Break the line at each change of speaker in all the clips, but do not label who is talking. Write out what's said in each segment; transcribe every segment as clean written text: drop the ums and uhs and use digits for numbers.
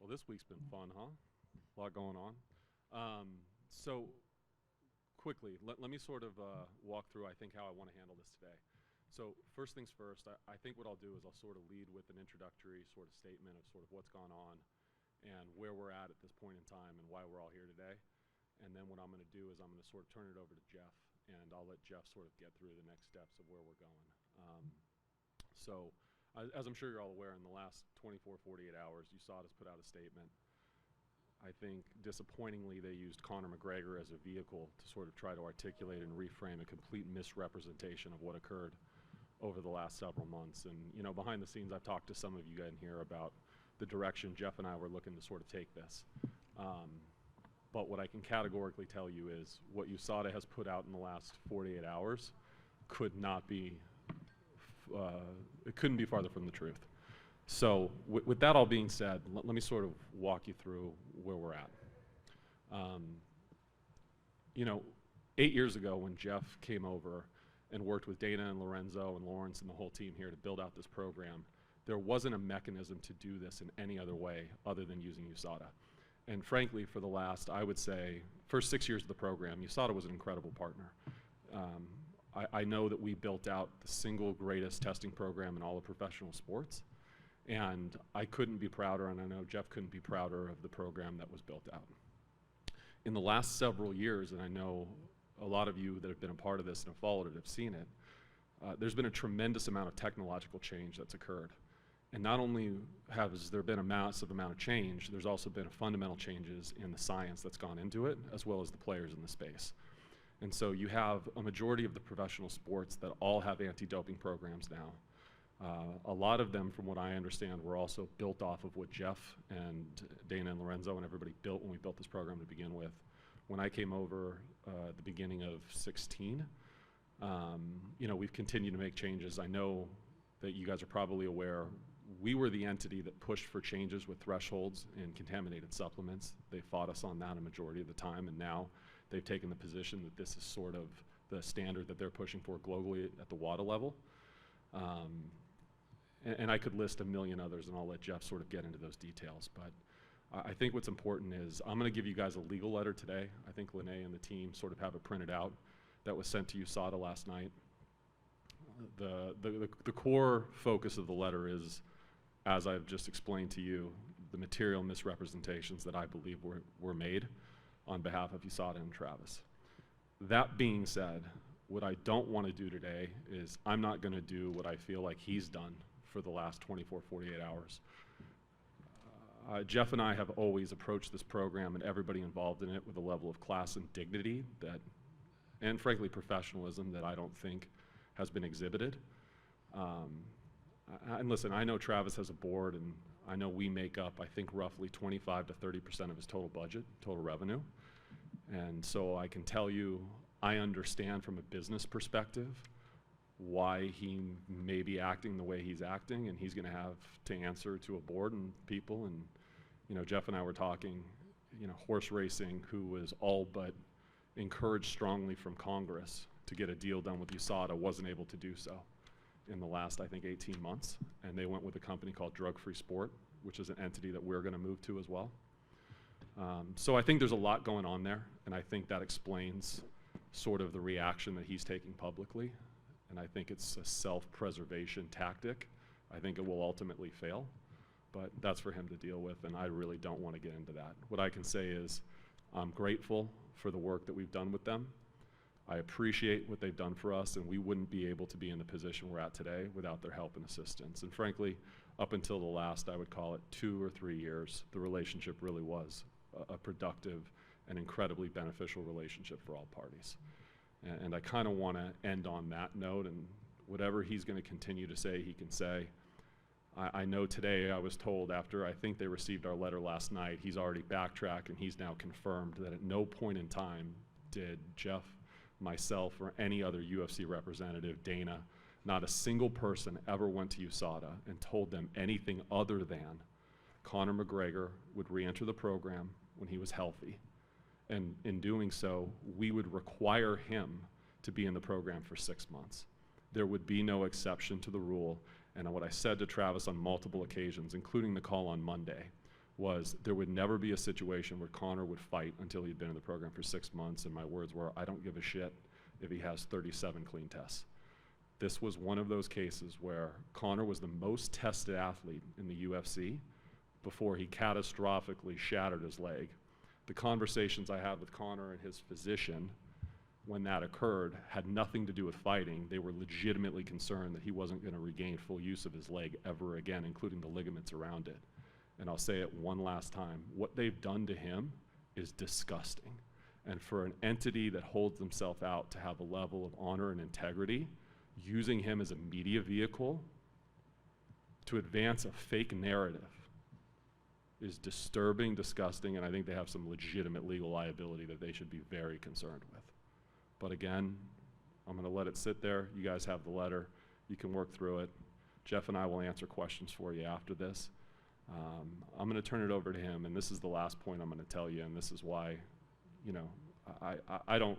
Well, this week's been fun, huh? A lot going on. So quickly, let me sort of walk through, I think, how I want to handle this today. So first things first, I think what I'll do is I'll sort of lead with an introductory sort of statement of sort of what's gone on and where we're at this point in time and why we're all here today. And then what I'm going to do is I'm going to sort of turn it over to Jeff, and I'll let Jeff sort of get through the next steps of where we're going. As I'm sure you're all aware, in the last 24, 48 hours, USADA's put out a statement. I think, disappointingly, they used Conor McGregor as a vehicle to sort of try to articulate and reframe a complete misrepresentation of what occurred over the last several months. And, you know, behind the scenes, I've talked to some of you in here about the direction Jeff and I were looking to sort of take this. But what I can categorically tell you is what USADA has put out in the last 48 hours could not be, it couldn't be farther from the truth. So with that all being said, let me sort of walk you through where we're at. You know, 8 years ago when Jeff came over and worked with Dana and Lorenzo and Lawrence and the whole team here to build out this program, there wasn't a mechanism to do this in any other way other than using USADA. And frankly, for the last, I would say, first 6 years of the program, USADA was an incredible partner. I know that we built out the single greatest testing program in all of professional sports. And I couldn't be prouder, and I know Jeff couldn't be prouder of the program that was built out. In the last several years, and I know a lot of you that have been a part of this and have followed it have seen it, there's been a tremendous amount of technological change that's occurred. And not only has there been a massive amount of change, there's also been fundamental changes in the science that's gone into it, as well as the players in the space. And so you have a majority of the professional sports that all have anti-doping programs now. A lot of them, from what I understand, were also built off of what Jeff and Dana and Lorenzo and everybody built when we built this program to begin with. When I came over at the beginning of 16, you know, we've continued to make changes. I know that you guys are probably aware, we were the entity that pushed for changes with thresholds in contaminated supplements. They fought us on that a majority of the time, and now they've taken the position that this is sort of the standard that they're pushing for globally at the WADA level. And I could list a million others, and I'll let Jeff sort of get into those details. But I think what's important is I'm going to give you guys a legal letter today. I think Lene and the team sort of have it printed out that was sent to USADA last night. The core focus of the letter is, as I've just explained to you, the material misrepresentations that I believe were made on behalf of USADA and Travis. That being said, what I don't want to do today is I'm not going to do what I feel like he's done for the last 24, 48 hours. Jeff and I have always approached this program and everybody involved in it with a level of class and dignity that, and frankly professionalism, that I don't think has been exhibited. And listen, I know Travis has a board, and I know we make up, I think, roughly 25 to 30% of his total budget, total revenue. And so I can tell you, I understand from a business perspective why he may be acting the way he's acting, and he's going to have to answer to a board and people. And, you know, Jeff and I were talking, you know, horse racing, who was all but encouraged strongly from Congress to get a deal done with USADA, wasn't able to do so in the last, I think, 18 months. And they went with a company called Drug Free Sport, which is an entity that we're going to move to as well. So I think there's a lot going on there, and I think that explains sort of the reaction that he's taking publicly. And I think it's a self-preservation tactic. I think it will ultimately fail, but that's for him to deal with, and I really don't want to get into that. What I can say is I'm grateful for the work that we've done with them. I appreciate what they've done for us, and we wouldn't be able to be in the position we're at today without their help and assistance. And frankly, up until the last, I would call it 2 or 3 years, the relationship really was a productive and incredibly beneficial relationship for all parties. And I kind of want to end on that note, and whatever he's going to continue to say, he can say. I know today I was told, after I think they received our letter last night, he's already backtracked and he's now confirmed that at no point in time did Jeff, myself, or any other UFC representative, Dana, not a single person ever went to USADA and told them anything other than Conor McGregor would re-enter the program when he was healthy. And in doing so, we would require him to be in the program for 6 months. There would be no exception to the rule. And what I said to Travis on multiple occasions, including the call on Monday, was there would never be a situation where Connor would fight until he'd been in the program for 6 months, and my words were, I don't give a shit if he has 37 clean tests. This was one of those cases where Connor was the most tested athlete in the UFC before he catastrophically shattered his leg. The conversations I had with Connor and his physician when that occurred had nothing to do with fighting. They were legitimately concerned that he wasn't going to regain full use of his leg ever again, including the ligaments around it. And I'll say it one last time, what they've done to him is disgusting. And for an entity that holds themselves out to have a level of honor and integrity, using him as a media vehicle to advance a fake narrative is disturbing, disgusting, and I think they have some legitimate legal liability that they should be very concerned with. But again, I'm going to let it sit there. You guys have the letter. You can work through it. Jeff and I will answer questions for you after this. I'm going to turn it over to him, and this is the last point I'm going to tell you, and this is why, you know, I don't,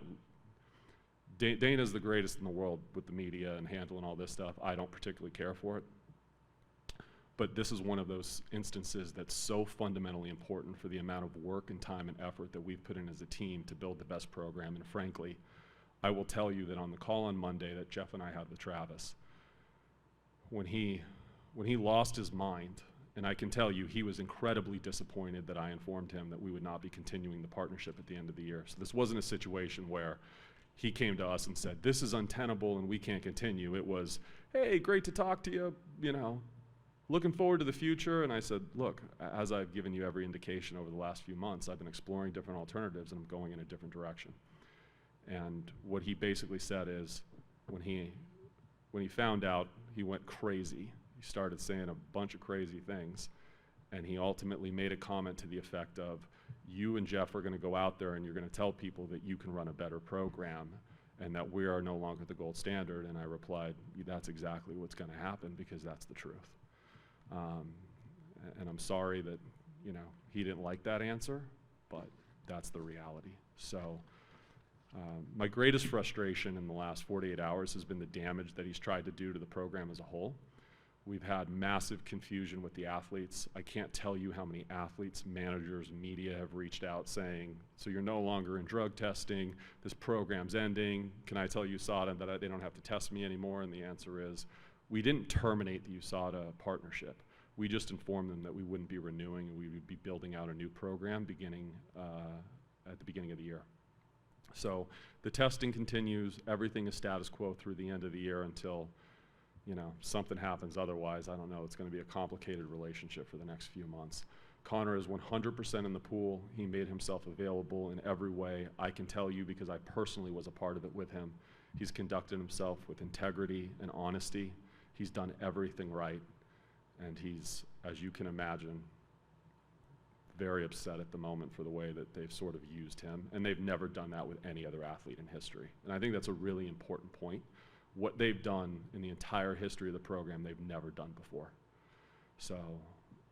Dana's the greatest in the world with the media and handling all this stuff. I don't particularly care for it. But this is one of those instances that's so fundamentally important for the amount of work and time and effort that we've put in as a team to build the best program. And frankly, I will tell you that on the call on Monday that Jeff and I had with Travis, when he lost his mind, and I can tell you he was incredibly disappointed that I informed him that we would not be continuing the partnership at the end of the year. So this wasn't a situation where he came to us and said, this is untenable and we can't continue. It was, hey, great to talk to you, you know, looking forward to the future. And I said, look, as I've given you every indication over the last few months, I've been exploring different alternatives and I'm going in a different direction. And what he basically said is, when he found out, he went crazy. He started saying a bunch of crazy things. And he ultimately made a comment to the effect of, you and Jeff are going to go out there and you're going to tell people that you can run a better program and that we are no longer the gold standard. And I replied, that's exactly what's going to happen because that's the truth. And I'm sorry that, you know, he didn't like that answer, but that's the reality. So my greatest frustration in the last 48 hours has been the damage that he's tried to do to the program as a whole. We've had massive confusion with the athletes. I can't tell you how many athletes, managers, media have reached out saying, so you're no longer in drug testing, this program's ending, can I tell USADA that they don't have to test me anymore? And the answer is, we didn't terminate the USADA partnership. We just informed them that we wouldn't be renewing and we would be building out a new program beginning at the beginning of the year. So the testing continues, everything is status quo through the end of the year until, you know, something happens otherwise. I don't know, it's going to be a complicated relationship for the next few months. Connor is 100% in the pool. He made himself available in every way. I can tell you because I personally was a part of it with him. He's conducted himself with integrity and honesty. He's done everything right. And he's, as you can imagine, very upset at the moment for the way that they've sort of used him. And they've never done that with any other athlete in history. And I think that's a really important point. What they've done in the entire history of the program, they've never done before. So,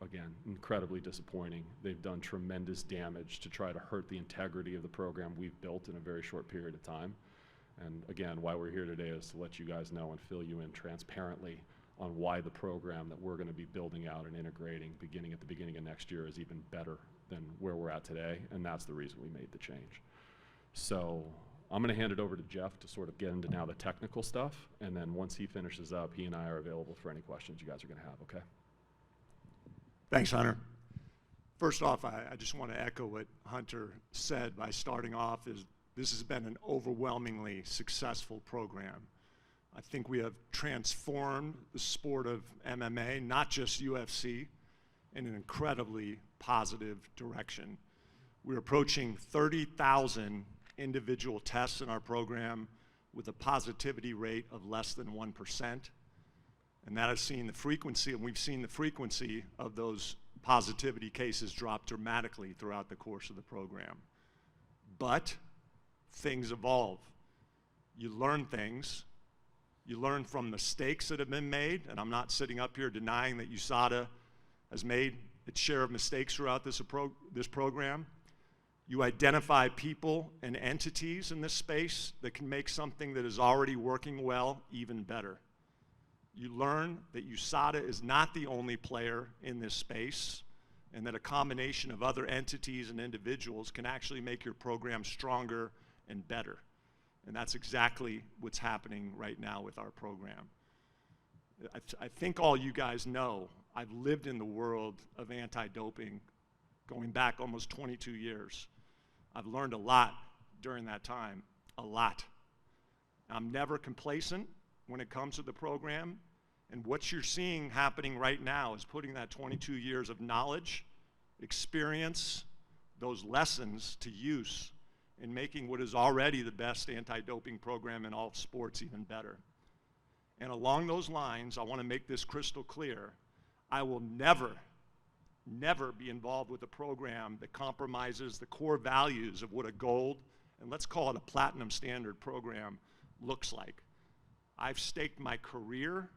again, incredibly disappointing. They've done tremendous damage to try to hurt the integrity of the program we've built in a very short period of time. And again, why we're here today is to let you guys know and fill you in transparently on why the program that we're going to be building out and integrating beginning at the beginning of next year is even better than where we're at today, and that's the reason we made the change. So I'm going to hand it over to Jeff to sort of get into now the technical stuff, and then once he finishes up, he and I are available for any questions you guys are going to have, okay?
Thanks, Hunter. First off, I just want to echo what Hunter said by starting off is this has been an overwhelmingly successful program. I think we have transformed the sport of MMA, not just UFC, in an incredibly positive direction. We're approaching 30,000 individual tests in our program with a positivity rate of less than 1%. And that has seen the frequency, and we've seen the frequency of those positivity cases drop dramatically throughout the course of the program. But things evolve. You learn things. You learn from mistakes that have been made, and I'm not sitting up here denying that USADA has made its share of mistakes throughout this program. You identify people and entities in this space that can make something that is already working well even better. You learn that USADA is not the only player in this space, and that a combination of other entities and individuals can actually make your program stronger and better. And that's exactly what's happening right now with our program. I think all you guys know, I've lived in the world of anti-doping going back almost 22 years. I've learned a lot during that time, a lot. I'm never complacent when it comes to the program, and what you're seeing happening right now is putting that 22 years of knowledge, experience, those lessons to use in making what is already the best anti-doping program in all sports even better. And along those lines, I want to make this crystal clear. I will never be involved with a program that compromises the core values of what a gold, and let's call it a platinum standard program, looks like. I've staked my career,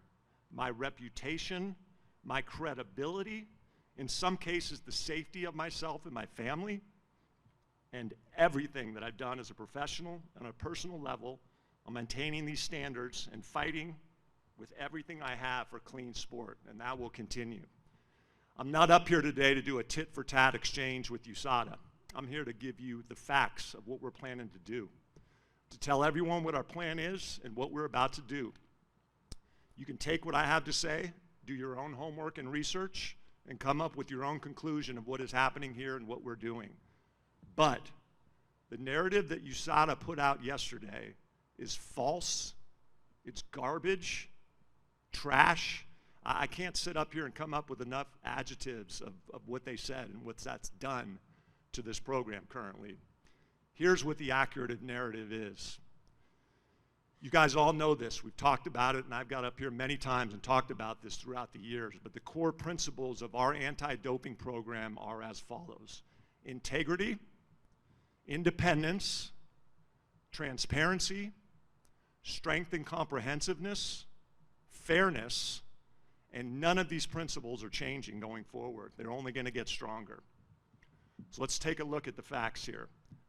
my reputation, my credibility, in some cases the safety of myself and my family, and everything that I've done as a professional on a personal level on maintaining these standards and fighting with everything I have for clean sport, and that will continue. I'm not up here today to do a tit-for-tat exchange with USADA. I'm here to give you the facts of what we're planning to do, to tell everyone what our plan is and what we're about to do. You can take what I have to say, do your own homework and research, and come up with your own conclusion of what is happening here and what we're doing. But the narrative that USADA put out yesterday is false, it's garbage, trash. I can't sit up here and come up with enough adjectives of what they said and what that's done to this program currently. Here's what the accurate narrative is. You guys all know this. We've talked about it, and I've got up here many times and talked about this throughout the years, but the core principles of our anti-doping program are as follows: integrity, independence, transparency, strength and comprehensiveness, fairness, and none of these principles are changing going forward. They're only going to get stronger. So let's take a look at the facts here.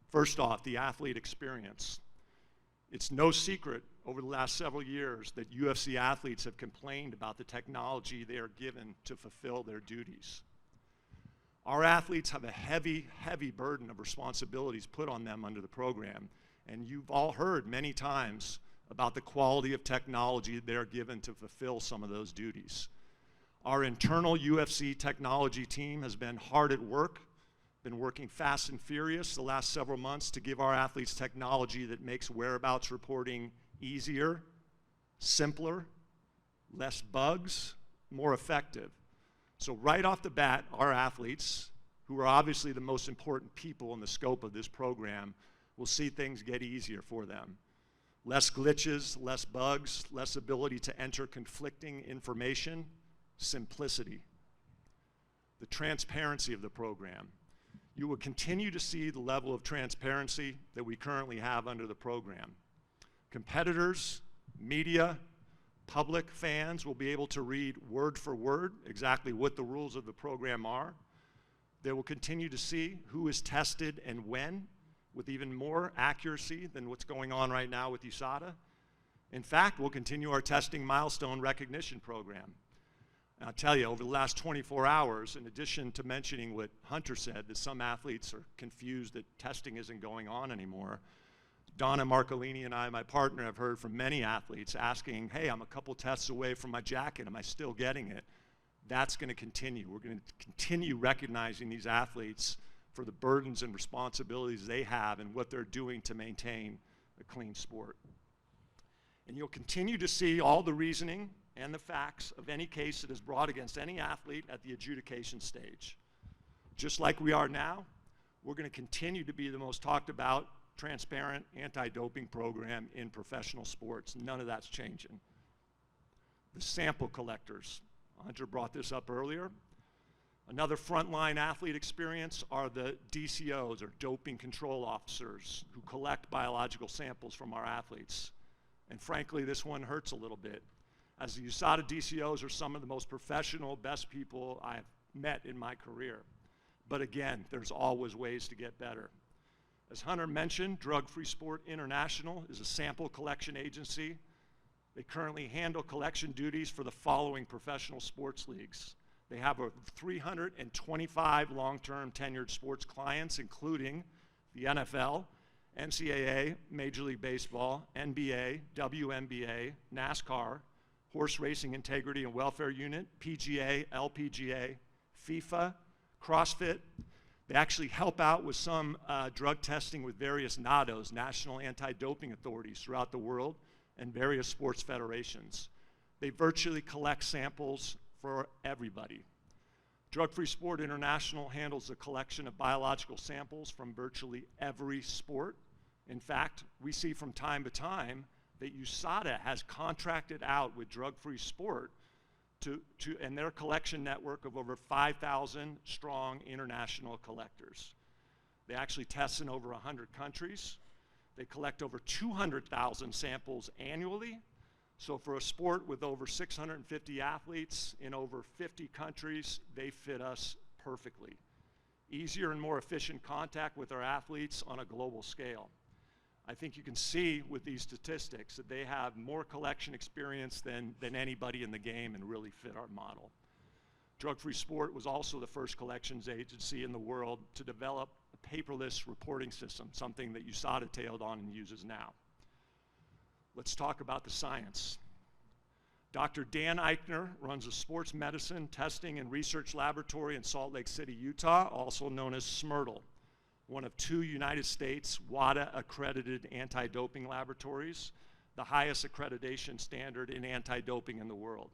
First off, the athlete experience. It's no secret over the last several years that UFC athletes have complained about the technology they are given to fulfill their duties. Our athletes have a heavy, heavy burden of responsibilities put on them under the program, and you've all heard many times about the quality of technology they are given to fulfill some of those duties. Our internal UFC technology team has been hard at work, been working fast and furious the last several months to give our athletes technology that makes whereabouts reporting easier, simpler, less bugs, more effective. So right off the bat, our athletes, who are obviously the most important people in the scope of this program, will see things get easier for them. Less glitches, less bugs, less ability to enter conflicting information, simplicity. The transparency of the program. You will continue to see the level of transparency that we currently have under the program. Competitors, media, public fans will be able to read word for word exactly what the rules of the program are. They will continue to see who is tested and when, with even more accuracy than what's going on right now with USADA. In fact, we'll continue our testing milestone recognition program. And I'll tell you, over the last 24 hours, in addition to mentioning what Hunter said, that some athletes are confused that testing isn't going on anymore, Donna Marcolini and I, my partner, have heard from many athletes asking, hey, I'm a couple tests away from my jacket, am I still getting it? That's going to continue. We're going to continue recognizing these athletes for the burdens and responsibilities they have and what they're doing to maintain a clean sport. And you'll continue to see all the reasoning and the facts of any case that is brought against any athlete at the adjudication stage. Just like we are now, we're going to continue to be the most talked about, transparent, anti-doping program in professional sports. None of that's changing. The sample collectors. Hunter brought this up earlier. Another frontline athlete experience are the DCOs, or doping control officers, who collect biological samples from our athletes. And frankly, this one hurts a little bit, as the USADA DCOs are some of the most professional, best people I've met in my career. But again, there's always ways to get better. As Hunter mentioned, Drug Free Sport International is a sample collection agency. They currently handle collection duties for the following professional sports leagues: They have over 325 long-term tenured sports clients, including the NFL, NCAA, Major League Baseball, NBA, WNBA, NASCAR, Horse Racing Integrity and Welfare Unit, PGA, LPGA, FIFA, CrossFit. They actually help out with some drug testing with various NADOs, National Anti-Doping Authorities throughout the world, and various sports federations. They virtually collect samples for everybody. Drug-Free Sport International handles the collection of biological samples from virtually every sport. In fact, we see from time to time that USADA has contracted out with Drug-Free Sport and their collection network of over 5,000 strong international collectors. They actually test in over 100 countries. They collect over 200,000 samples annually. So for a sport with over 650 athletes in over 50 countries, they fit us perfectly. Easier and more efficient contact with our athletes on a global scale. I think you can see with these statistics that they have more collection experience than anybody in the game and really fit our model. Drug-Free Sport was also the first collections agency in the world to develop a paperless reporting system, something that USADA tailed on and uses now. Let's talk about the science. Dr. Dan Eichner runs a sports medicine testing and research laboratory in Salt Lake City, Utah, also known as SMERTL, one of 2 United States WADA-accredited anti-doping laboratories, the highest accreditation standard in anti-doping in the world.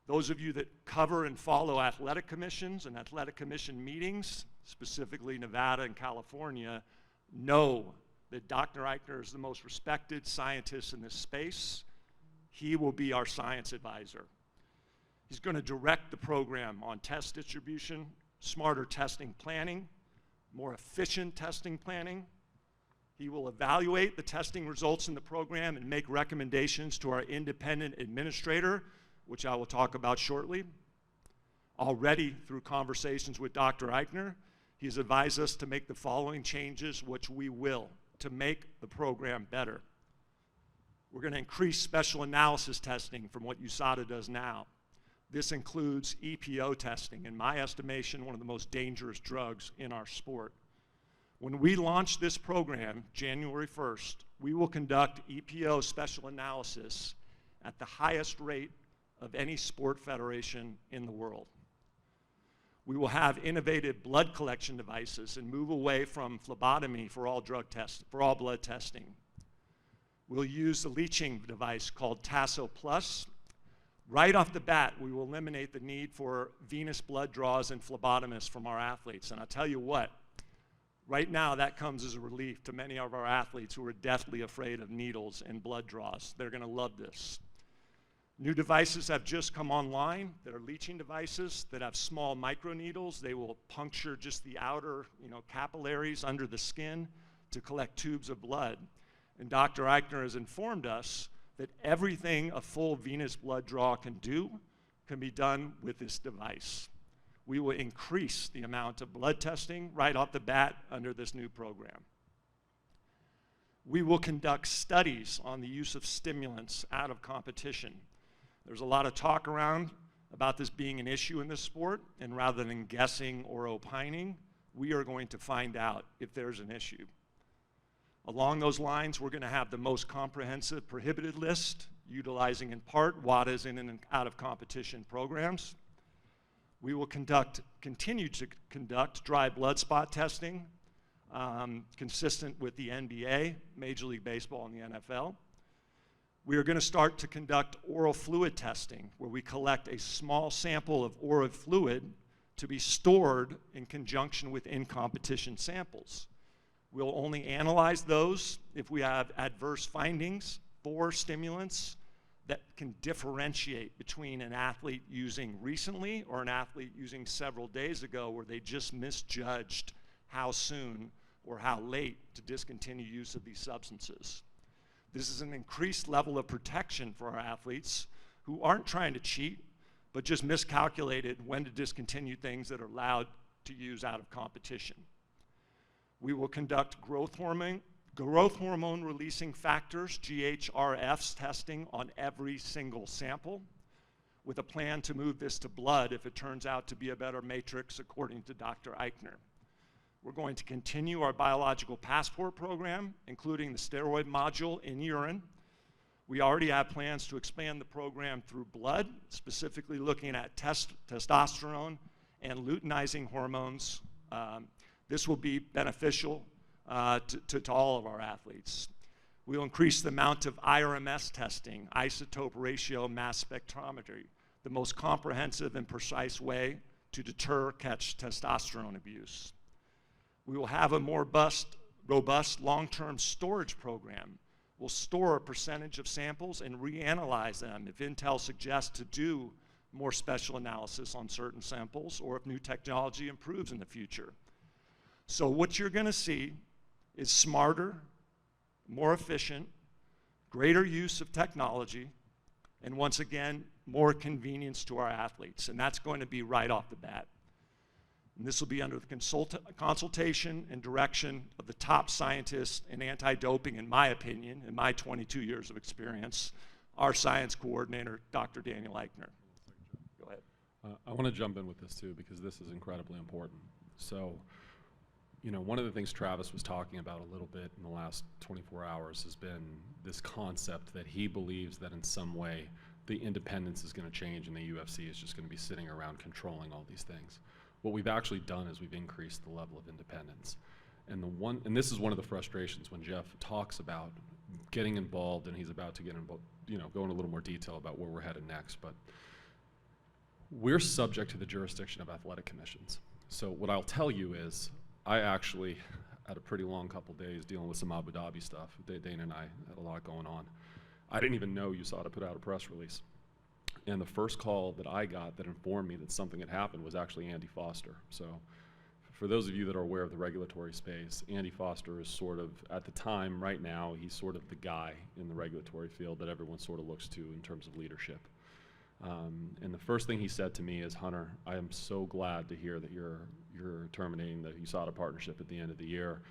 Those of you that cover and follow athletic commissions and athletic commission meetings, specifically Nevada and California, know that Dr. Eichner is the most respected scientist in this space. He will be our science advisor. He's going to direct the program on test distribution, smarter testing planning, more efficient testing planning. He will evaluate the testing results in the program and make recommendations to our independent administrator, which I will talk about shortly. Already, through conversations with Dr. Eichner, he has advised us to make the following changes, which we will, to make the program better. We're going to increase special analysis testing from what USADA does now. This includes EPO testing, in my estimation, one of the most dangerous drugs in our sport. When we launch this program, January 1st, we will conduct EPO special analysis at the highest rate of any sport federation in the world. We will have innovative blood collection devices and move away from phlebotomy for all blood testing. We'll use the leaching device called Tasso Plus. Right off the bat, we will eliminate the need for venous blood draws and phlebotomists from our athletes. And I'll tell you what, right now that comes as a relief to many of our athletes who are deathly afraid of needles and blood draws. They're going to love this. New devices have just come online that are leaching devices that have small microneedles. They will puncture just the outer, capillaries under the skin to collect tubes of blood. And Dr. Eichner has informed us that everything a full venous blood draw can do can be done with this device. We will increase the amount of blood testing right off the bat under this new program. We will conduct studies on the use of stimulants out of competition. There's a lot of talk around about this being an issue in this sport, and rather than guessing or opining, we are going to find out if there's an issue. Along those lines, we're going to have the most comprehensive prohibited list, utilizing in part WADA's in and out of competition programs. We will continue to conduct dry blood spot testing, consistent with the NBA, Major League Baseball, and the NFL. We are going to start to conduct oral fluid testing, where we collect a small sample of oral fluid to be stored in conjunction with in-competition samples. We'll only analyze those if we have adverse findings for stimulants that can differentiate between an athlete using recently or an athlete using several days ago, where they just misjudged how soon or how late to discontinue use of these substances. This is an increased level of protection for our athletes who aren't trying to cheat, but just miscalculated when to discontinue things that are allowed to use out of competition. We will conduct growth hormone releasing factors, GHRFs, testing on every single sample. with a plan to move this to blood if it turns out to be a better matrix, according to Dr. Eichner. We're going to continue our biological passport program, including the steroid module in urine. We already have plans to expand the program through blood, specifically looking at testosterone and luteinizing hormones. This will be beneficial to all of our athletes. We'll increase the amount of IRMS testing, isotope ratio mass spectrometry, the most comprehensive and precise way to deter catch testosterone abuse. We will have a more robust long-term storage program. We'll store a percentage of samples and reanalyze them if intel suggests to do more special analysis on certain samples or if new technology improves in the future. So what you're going to see is smarter, more efficient, greater use of technology, and once again, more convenience to our athletes. And that's going to be right off the bat. And this will be under the consultation and direction of the top scientists in anti-doping, in my opinion, in my 22 years of experience, our science coordinator, Dr. Daniel Eichner. Go ahead.
I want to jump in with this too, because this is incredibly important. So, you know, one of the things Travis was talking about a little bit in the last 24 hours has been this concept that he believes that in some way the independence is going to change and the UFC is just going to be sitting around controlling all these things. What we've actually done is we've increased the level of independence. And this is one of the frustrations when Jeff talks about getting involved, and he's about to get involved, you know, go into a little more detail about where we're headed next, but we're subject to the jurisdiction of athletic commissions. So what I'll tell you is I actually had a pretty long couple days dealing with some Abu Dhabi stuff. Dana and I had a lot going on. I didn't even know USADA put out a press release. And the first call that I got that informed me that something had happened was actually Andy Foster. So for those of you that are aware of the regulatory space, Andy Foster is sort of, at the time, right now, he's sort of the guy in the regulatory field that everyone sort of looks to in terms of leadership. And the first thing he said to me is, Hunter, I am so glad to hear that you're terminating the USADA partnership at the end of the year.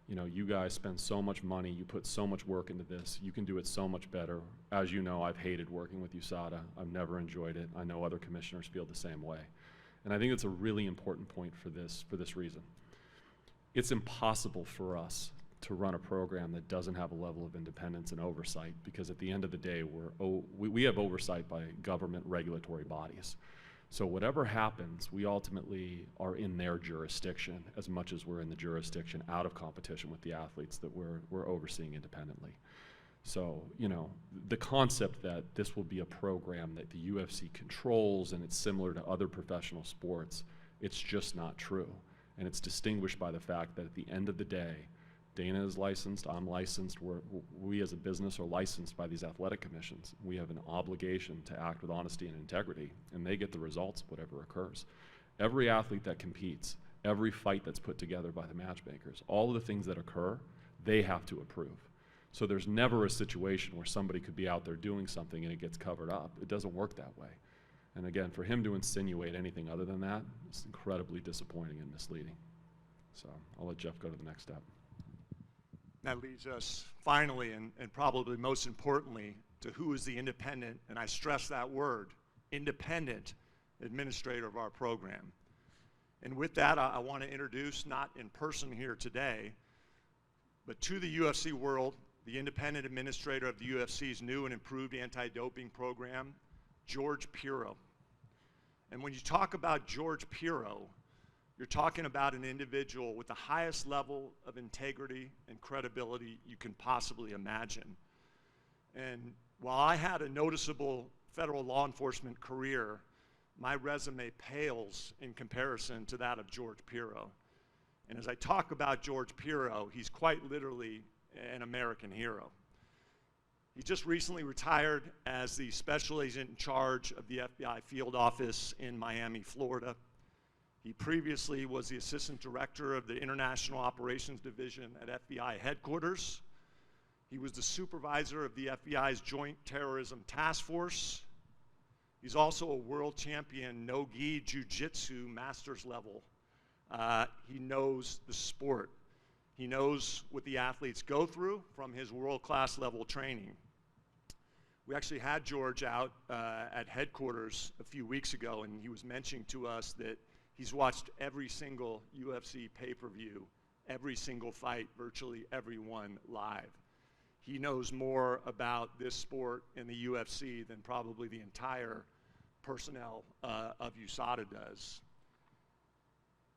You know, you guys spend so much money, you put so much work into this, you can do it so much better. As you know, I've hated working with USADA. I've never enjoyed it. I know other commissioners feel the same way. And I think it's a really important point for this reason. It's impossible for us to run a program that doesn't have a level of independence and oversight, because at the end of the day, we have oversight by government regulatory bodies. So whatever happens, we ultimately are in their jurisdiction as much as we're in the jurisdiction out of competition with the athletes that we're overseeing independently. So, you know, the concept that this will be a program that the UFC controls and it's similar to other professional sports, it's just not true. And it's distinguished by the fact that at the end of the day, Dana is licensed, I'm licensed, we as a business are licensed by these athletic commissions. We have an obligation to act with honesty and integrity, and they get the results of whatever occurs. Every athlete that competes, every fight that's put together by the matchmakers, all of the things that occur, they have to approve. So there's never a situation where somebody could be out there doing something and it gets covered up. It doesn't work that way. And again, for him to insinuate anything other than that, it's incredibly disappointing and misleading. So I'll let Jeff go to the next step.
That leads us finally, and probably most importantly, to who is the independent, and I stress that word, independent administrator of our program. And with that, I want to introduce, not in person here today, but to the UFC world, the independent administrator of the UFC's new and improved anti-doping program, George Piro. And when you talk about George Piro, you're talking about an individual with the highest level of integrity and credibility you can possibly imagine. And while I had a noticeable federal law enforcement career, my resume pales in comparison to that of George Piro. And as I talk about George Piro, he's quite literally an American hero. He just recently retired as the special agent in charge of the FBI field office in Miami, Florida. He previously was the assistant director of the International Operations Division at FBI headquarters. He was the supervisor of the FBI's Joint Terrorism Task Force. He's also a world champion no-gi jiu-jitsu master's level. He knows the sport. He knows what the athletes go through from his world-class level training. We actually had George out at headquarters a few weeks ago, and he was mentioning to us that he's watched every single UFC pay-per-view, every single fight, virtually every one live. He knows more about this sport and the UFC than probably the entire personnel of USADA does.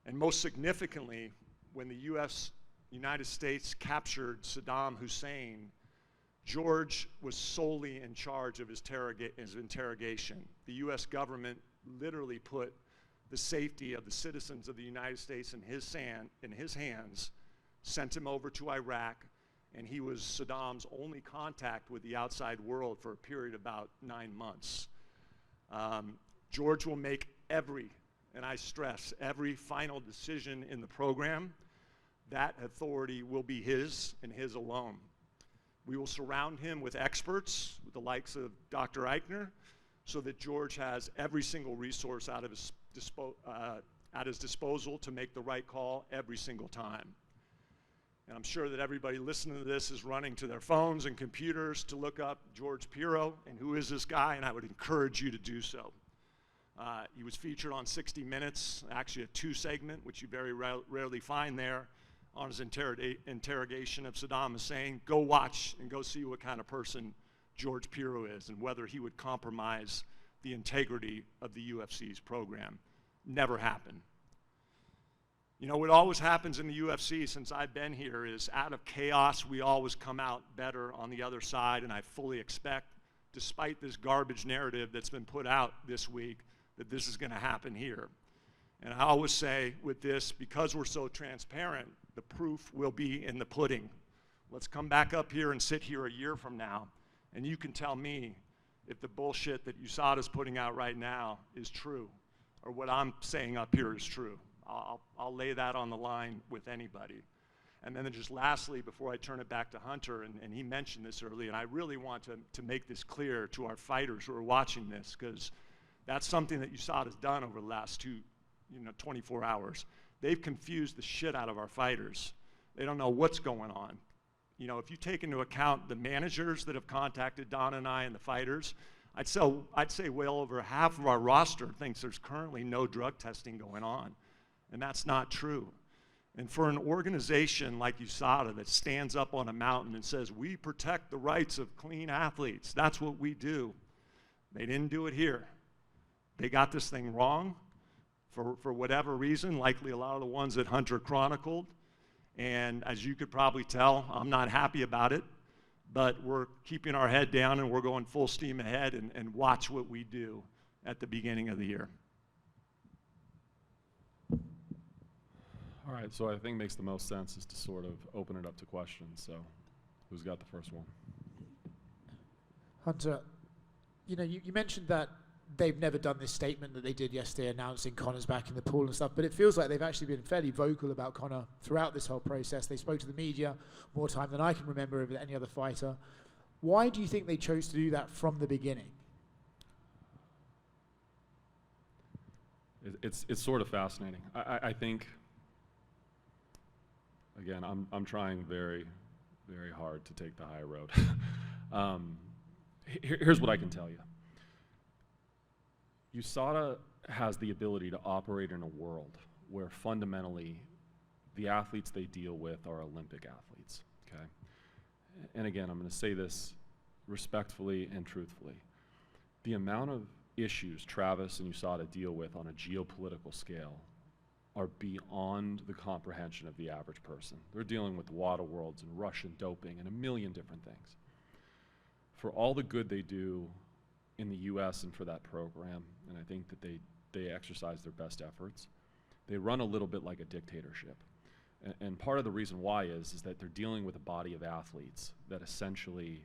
And most significantly, when the United States captured Saddam Hussein, George was solely in charge of his interrogation. The US government literally put the safety of the citizens of the United States in his hands, sent him over to Iraq, and he was Saddam's only contact with the outside world for a period of about 9 months. George will make every, and I stress, every final decision in the program. That authority will be his and his alone. We will surround him with experts, with the likes of Dr. Eichner, so that George has every single resource at his disposal to make the right call every single time. And I'm sure that everybody listening to this is running to their phones and computers to look up George Pirro and who is this guy, and I would encourage you to do so. He was featured on 60 Minutes, actually a 2 segment, which you very rarely find there, on his interrogation of Saddam Hussein. Go watch and go see what kind of person George Pirro is and whether he would compromise the integrity of the UFC's program. Never happened. You know, what always happens in the UFC since I've been here is out of chaos, we always come out better on the other side, and I fully expect, despite this garbage narrative that's been put out this week, that this is going to happen here. And I always say with this, because we're so transparent, the proof will be in the pudding. Let's come back up here and sit here a year from now, and you can tell me if the bullshit that USADA is putting out right now is true, or what I'm saying up here is true. I'll lay that on the line with anybody. And then just lastly, before I turn it back to Hunter, and he mentioned this earlier, and I really want to make this clear to our fighters who are watching this, because that's something that USADA has done over the last 24 hours. They've confused the shit out of our fighters. They don't know what's going on. You know, if you take into account the managers that have contacted Don and I and the fighters, I'd say well over half of our roster thinks there's currently no drug testing going on. And that's not true. And for an organization like USADA that stands up on a mountain and says, we protect the rights of clean athletes, that's what we do. They didn't do it here. They got this thing wrong for whatever reason, likely a lot of the ones that Hunter chronicled. And as you could probably tell, I'm not happy about it, but we're keeping our head down and we're going full steam ahead and watch what we do at the beginning of the year.
All right, so I think makes the most sense is to sort of open it up to questions. So who's got the first one?
Hunter, you know, you mentioned that they've never done this statement that they did yesterday announcing Conor's back in the pool and stuff, but it feels like they've actually been fairly vocal about Conor throughout this whole process. They spoke to the media more time than I can remember of any other fighter. Why do you think they chose to do that from the beginning?
It's sort of fascinating. I think, again, I'm trying very, very hard to take the high road. Here's what I can tell you. USADA has the ability to operate in a world where fundamentally the athletes they deal with are Olympic athletes, okay? And again, I'm going to say this respectfully and truthfully. The amount of issues Travis and USADA deal with on a geopolitical scale are beyond the comprehension of the average person. They're dealing with water worlds and Russian doping and a million different things. For all the good they do in the US and for that program, and I think that they exercise their best efforts, they run a little bit like a dictatorship. And part of the reason why is that they're dealing with a body of athletes that essentially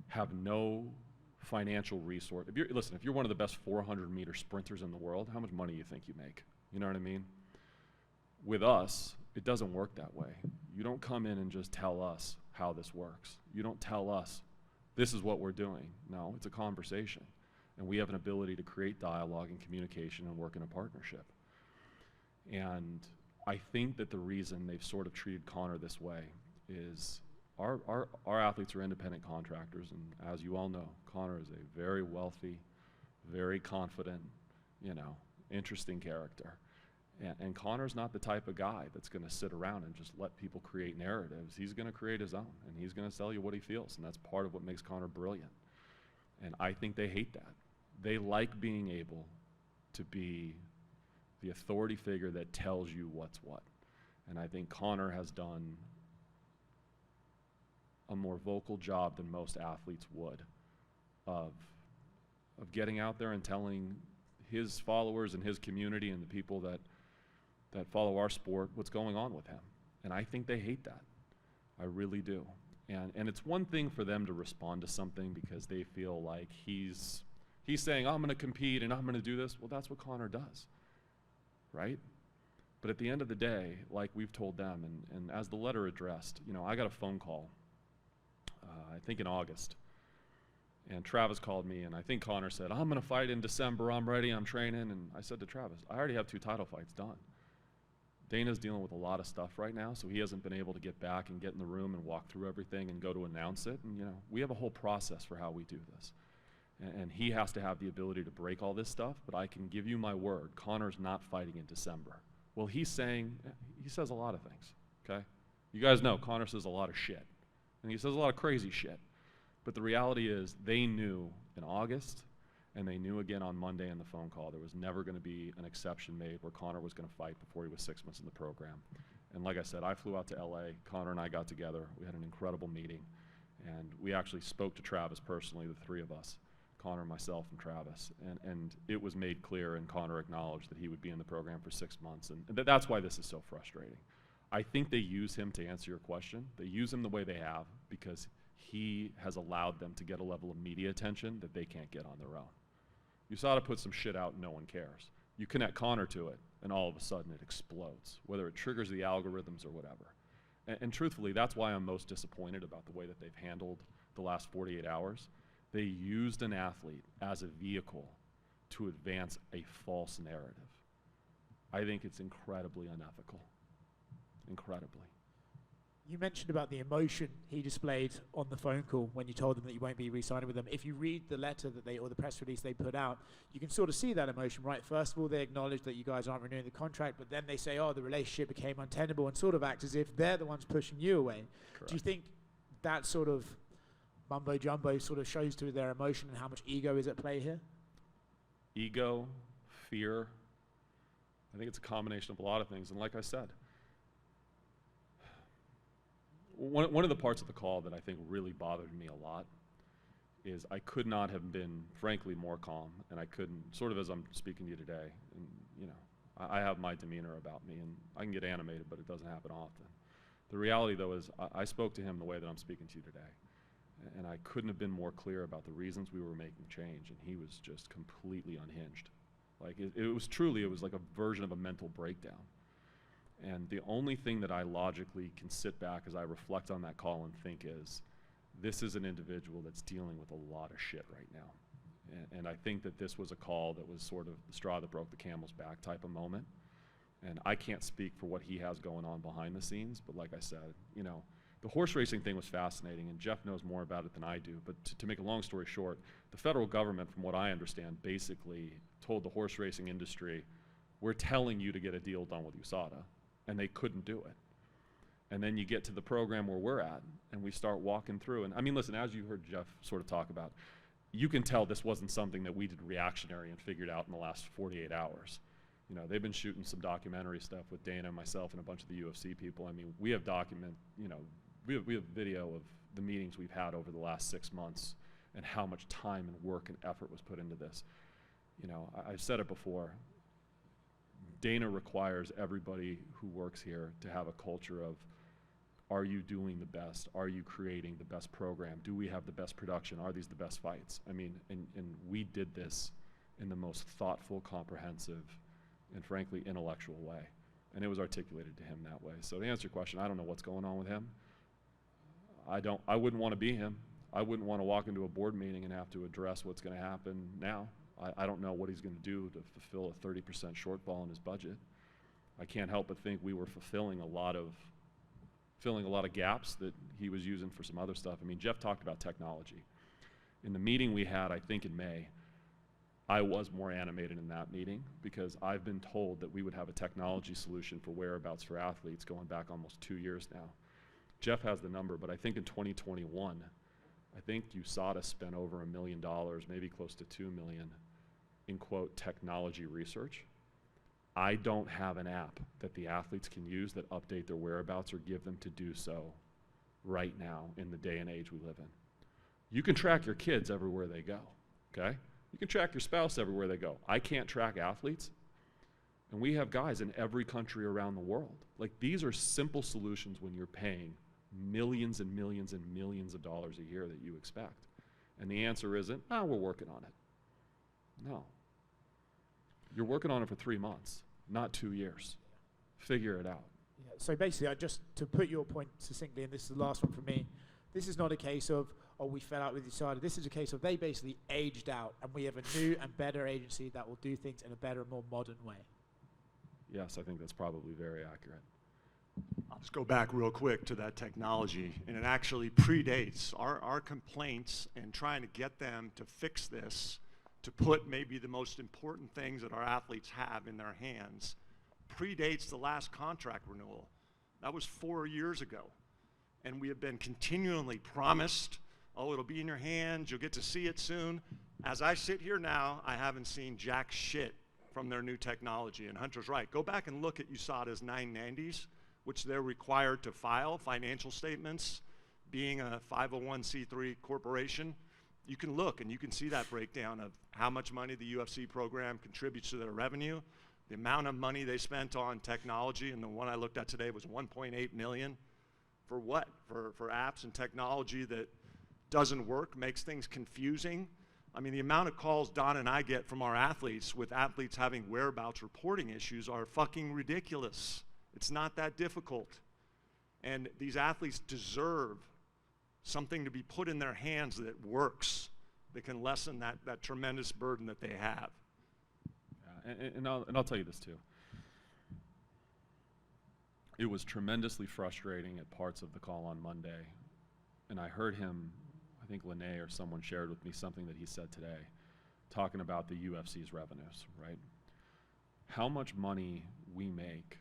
have no financial resource. If you're one of the best 400-meter sprinters in the world, how much money do you think you make? You know what I mean? With us, it doesn't work that way. You don't come in and just tell us how this works. You don't tell us, this is what we're doing. No, it's a conversation. And we have an ability to create dialogue and communication and work in a partnership. And I think that the reason they've sort of treated Conor this way is our athletes are independent contractors, and as you all know, Connor is a very wealthy, very confident, you know, interesting character. And Connor's not the type of guy that's going to sit around and just let people create narratives. He's going to create his own, and he's going to tell you what he feels, and that's part of what makes Connor brilliant. And I think they hate that. They like being able to be the authority figure that tells you what's what. And I think Connor has done a more vocal job than most athletes would of getting out there and telling his followers and his community and the people that follow our sport what's going on with him. And I think they hate that. I really do. And it's one thing for them to respond to something because they feel like he's saying, I'm going to compete and I'm going to do this. Well, that's what Connor does, right? But at the end of the day, like we've told them, and as the letter addressed, you know, I got a phone call, I think in August, and Travis called me, and I think Connor said, I'm going to fight in December, I'm ready, I'm training, and I said to Travis, I already have 2 title fights done. Dana's dealing with a lot of stuff right now, so he hasn't been able to get back and get in the room and walk through everything and go to announce it, and you know, we have a whole process for how we do this. And he has to have the ability to break all this stuff, but I can give you my word, Connor's not fighting in December. Well, he says a lot of things, okay? You guys know Connor says a lot of shit, and he says a lot of crazy shit. But the reality is they knew in August, and they knew again on Monday in the phone call, there was never going to be an exception made where Connor was going to fight before he was 6 months in the program. And like I said, I flew out to LA, Connor and I got together, we had an incredible meeting, and we actually spoke to Travis personally, the 3 of us, Connor, myself, and Travis, and it was made clear, and Connor acknowledged that he would be in the program for 6 months, and that's why this is so frustrating. I think they use him to answer your question. They use him the way they have because he has allowed them to get a level of media attention that they can't get on their own. USADA puts some shit out and no one cares. You connect Connor to it, and all of a sudden it explodes, whether it triggers the algorithms or whatever. And truthfully, that's why I'm most disappointed about the way that they've handled the last 48 hours. They used an athlete as a vehicle to advance a false narrative. I think it's incredibly unethical. Incredibly.
You mentioned about the emotion he displayed on the phone call when you told them that you won't be re-signing with them. If you read the letter that or the press release they put out, you can sort of see that emotion, right? First of all, they acknowledge that you guys aren't renewing the contract, but then they say, oh, the relationship became untenable, and sort of act as if they're the ones pushing you away. Correct. Do you think that sort of mumbo jumbo sort of shows to their emotion and how much ego is at play here?
Ego, fear. I think it's a combination of a lot of things. And like I said, one of the parts of the call that I think really bothered me a lot is I could not have been, frankly, more calm, and I couldn't, sort of as I'm speaking to you today, and you know, I have my demeanor about me, and I can get animated, but it doesn't happen often. The reality, though, is I spoke to him the way that I'm speaking to you today, and I couldn't have been more clear about the reasons we were making change, and he was just completely unhinged. Like, it was like a version of a mental breakdown. And the only thing that I logically can sit back as I reflect on that call and think is, this is an individual that's dealing with a lot of shit right now. And I think that this was a call that was sort of the straw that broke the camel's back type of moment. And I can't speak for what he has going on behind the scenes, but like I said, you know, the horse racing thing was fascinating, and Jeff knows more about it than I do, but to make a long story short, the federal government, from what I understand, basically told the horse racing industry, we're telling you to get a deal done with USADA, and they couldn't do it. And then you get to the program where we're at, and we start walking through, and I mean, listen, as you heard Jeff sort of talk about, you can tell this wasn't something that we did reactionary and figured out in the last 48 hours. You know, they've been shooting some documentary stuff with Dana, myself, and a bunch of the UFC people. I mean, we have we have video of the meetings we've had over the last 6 months and how much time and work and effort was put into this. You know, I've said it before, Dana requires everybody who works here to have a culture of, are you doing the best? Are you creating the best program? Do we have the best production? Are these the best fights? I mean, and we did this in the most thoughtful, comprehensive, and frankly intellectual way. And it was articulated to him that way. So to answer your question, I don't know what's going on with him. I wouldn't want to be him. I wouldn't want to walk into a board meeting and have to address what's going to happen now. I don't know what he's going to do to fulfill a 30% shortfall in his budget. I can't help but think we were fulfilling a lot of filling a lot of gaps that he was using for some other stuff. I mean, Jeff talked about technology. In the meeting we had, I think in May, I was more animated in that meeting because I've been told that we would have a technology solution for whereabouts for athletes going back almost 2 years now. Jeff has the number, but I think in 2021, I think USADA spent over $1 million, maybe close to $2 million, in quote, technology research. I don't have an app that the athletes can use that update their whereabouts or give them to do so right now in the day and age we live in. You can track your kids everywhere they go, okay? You can track your spouse everywhere they go. I can't track athletes. And we have guys in every country around the world. Like, these are simple solutions when you're paying millions and millions and millions of dollars a year that you expect. And the answer isn't, we're working on it. No. You're working on it for 3 months, not 2 years. Figure it out.
Yeah, so basically, just to put your point succinctly, and this is the last one for me, this is not a case of, oh, we fell out with USADA. This is a case of they basically aged out, and we have a new and better agency that will do things in a better, more modern way.
Yes, I think that's probably very accurate.
I'll just go back real quick to that technology, and it actually predates our complaints and trying to get them to fix this, to put maybe the most important things that our athletes have in their hands, predates the last contract renewal. That was 4 years ago. And we have been continually promised, oh, it'll be in your hands, you'll get to see it soon. As I sit here now, I haven't seen jack shit from their new technology. And Hunter's right. Go back and look at USADA's 990s, which they're required to file financial statements, being a 501c3 corporation. You can look and you can see that breakdown of how much money the UFC program contributes to their revenue, the amount of money they spent on technology, and the one I looked at today was $1.8 million. For what? For apps and technology that doesn't work, makes things confusing. I mean, the amount of calls Don and I get from our athletes with athletes having whereabouts reporting issues are fucking ridiculous. It's not that difficult. And these athletes deserve something to be put in their hands that works, that can lessen that tremendous burden that they have.
Yeah, and I'll tell you this too. It was tremendously frustrating at parts of the call on Monday, and I heard him, I think Lene or someone shared with me something that he said today, talking about the UFC's revenues, right? How much money we make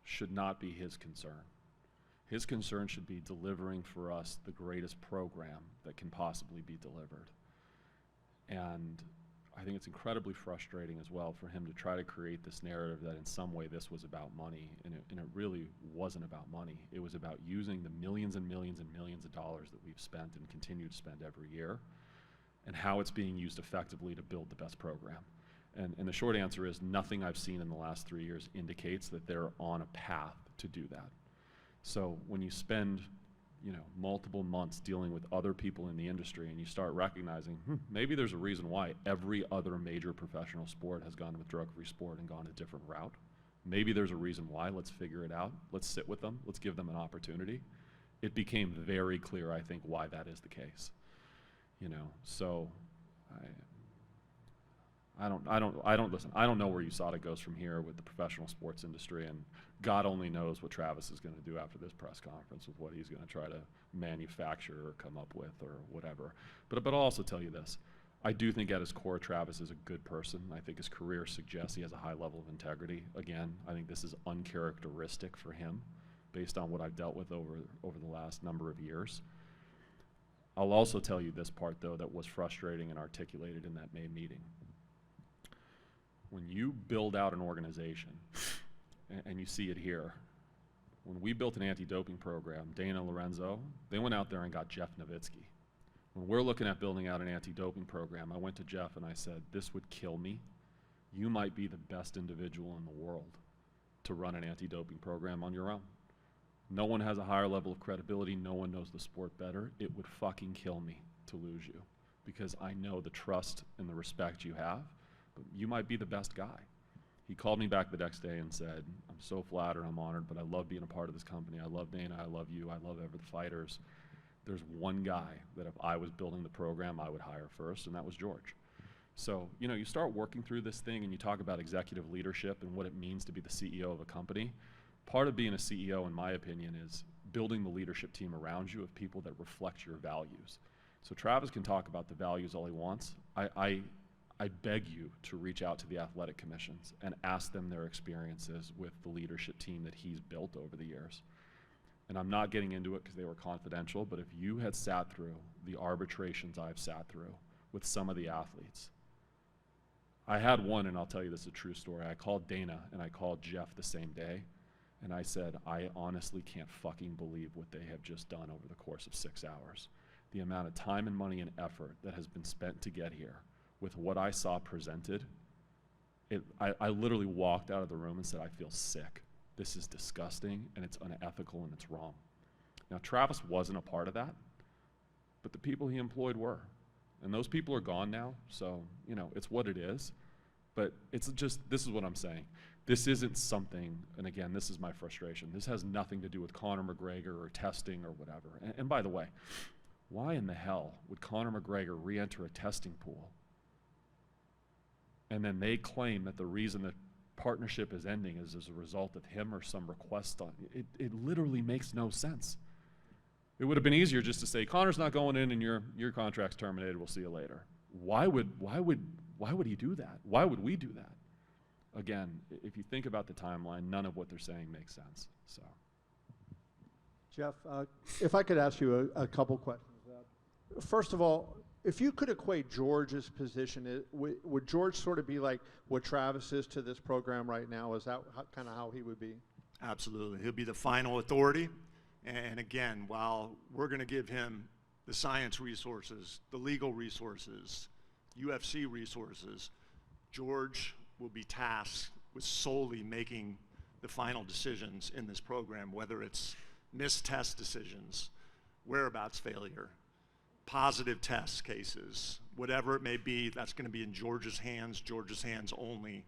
should not be his concern. His concern should be delivering for us the greatest program that can possibly be delivered. And I think it's incredibly frustrating as well for him to try to create this narrative that in some way this was about money, and it really wasn't about money. It was about using the millions and millions and millions of dollars that we've spent and continue to spend every year, and how it's being used effectively to build the best program. And the short answer is nothing I've seen in the last 3 years indicates that they're on a path to do that. So when you spend multiple months dealing with other people in the industry and you start recognizing, maybe there's a reason why every other major professional sport has gone with drug-free sport and gone a different route. Maybe there's a reason why. Let's figure it out. Let's sit with them. Let's give them an opportunity. It became very clear, I think, why that is the case. So I don't know where USADA goes from here with the professional sports industry, and God only knows what Travis is going to do after this press conference with what he's going to try to manufacture or come up with or whatever. But I'll also tell you this. I do think at his core, Travis is a good person. I think his career suggests he has a high level of integrity. Again, I think this is uncharacteristic for him based on what I've dealt with over the last number of years. I'll also tell you this part, though, that was frustrating and articulated in that May meeting. When you build out an organization, and you see it here, when we built an anti-doping program, Dana Lorenzo, they went out there and got Jeff Novitzky. When we're looking at building out an anti-doping program, I went to Jeff and I said, this would kill me. You might be the best individual in the world to run an anti-doping program on your own. No one has a higher level of credibility. No one knows the sport better. It would fucking kill me to lose you because I know the trust and the respect you have, but you might be the best guy. He called me back the next day and said, I'm so flattered, I'm honored, but I love being a part of this company. I love Dana, I love you, I love the fighters. There's one guy that if I was building the program, I would hire first, and that was George. So, you start working through this thing and you talk about executive leadership and what it means to be the CEO of a company. Part of being a CEO, in my opinion, is building the leadership team around you of people that reflect your values. So Travis can talk about the values all he wants. I beg you to reach out to the athletic commissions and ask them their experiences with the leadership team that he's built over the years. And I'm not getting into it because they were confidential, but if you had sat through the arbitrations I've sat through with some of the athletes, I had one, and I'll tell you this is a true story. I called Dana and I called Jeff the same day, and I said, I honestly can't fucking believe what they have just done over the course of 6 hours. The amount of time and money and effort that has been spent to get here with what I saw presented, I literally walked out of the room and said, I feel sick. This is disgusting, and it's unethical, and it's wrong. Now, Travis wasn't a part of that, but the people he employed were. And those people are gone now, so, you know, it's what it is. But it's just, this is what I'm saying. This isn't something, and again, this is my frustration. This has nothing to do with Conor McGregor or testing or whatever. And by the way, why in the hell would Conor McGregor re-enter a testing pool? And then they claim that the reason the partnership is ending is as a result of him or some request on it. It literally makes no sense. It would have been easier just to say, Conor's not going in and your contract's terminated, we'll see you later. Why would he do that? Why would we do that? Again, if you think about the timeline, none of what they're saying makes sense. So,
Jeff, if I could ask you a couple questions. First of all, if you could equate George's position, would George sort of be like what Travis is to this program right now? Is that kind of how he would be?
Absolutely. He'll be the final authority. And again, while we're going to give him the science resources, the legal resources, UFC resources, George will be tasked with solely making the final decisions in this program, whether it's missed test decisions, whereabouts failure, positive test cases, whatever it may be. That's going to be in George's hands only.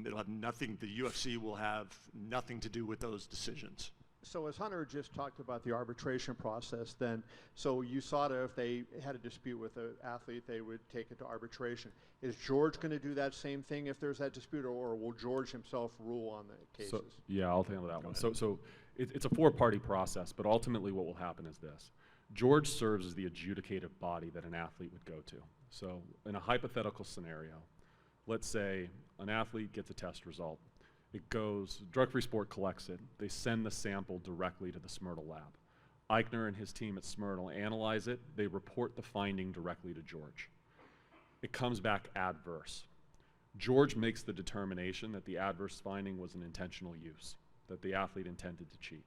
It'll have nothing, the UFC will have nothing to do with those decisions.
So as Hunter just talked about the arbitration process, then, so USADA, if they had a dispute with an athlete, they would take it to arbitration. Is George going to do that same thing if there's that dispute, or will George himself rule on the cases?
So, yeah, I'll handle that one. So it's a four-party process, but ultimately what will happen is this. George serves as the adjudicative body that an athlete would go to. So in a hypothetical scenario, let's say an athlete gets a test result. It goes, Drug Free Sport collects it. They send the sample directly to the Smyrna lab. Eichner and his team at Smyrna analyze it. They report the finding directly to George. It comes back adverse. George makes the determination that the adverse finding was an intentional use, that the athlete intended to cheat.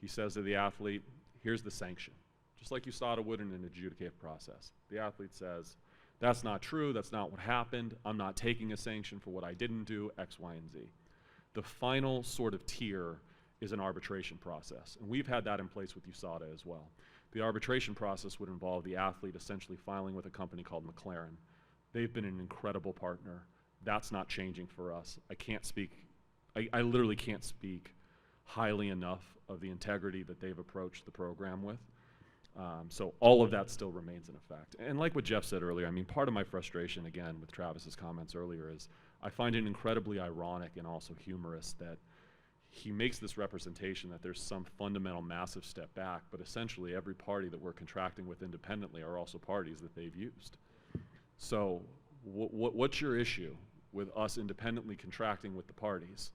He says to the athlete, here's the sanction, just like USADA would in an adjudicative process. The athlete says, that's not true, that's not what happened, I'm not taking a sanction for what I didn't do, X, Y, and Z. The final sort of tier is an arbitration process, and we've had that in place with USADA as well. The arbitration process would involve the athlete essentially filing with a company called McLaren. They've been an incredible partner. That's not changing for us. I literally can't speak highly enough of the integrity that they've approached the program with. So all of that still remains in effect. And like what Jeff said earlier, I mean, part of my frustration, again, with Travis's comments earlier is I find it incredibly ironic and also humorous that he makes this representation that there's some fundamental massive step back, but essentially every party that we're contracting with independently are also parties that they've used. So what's your issue with us independently contracting with the parties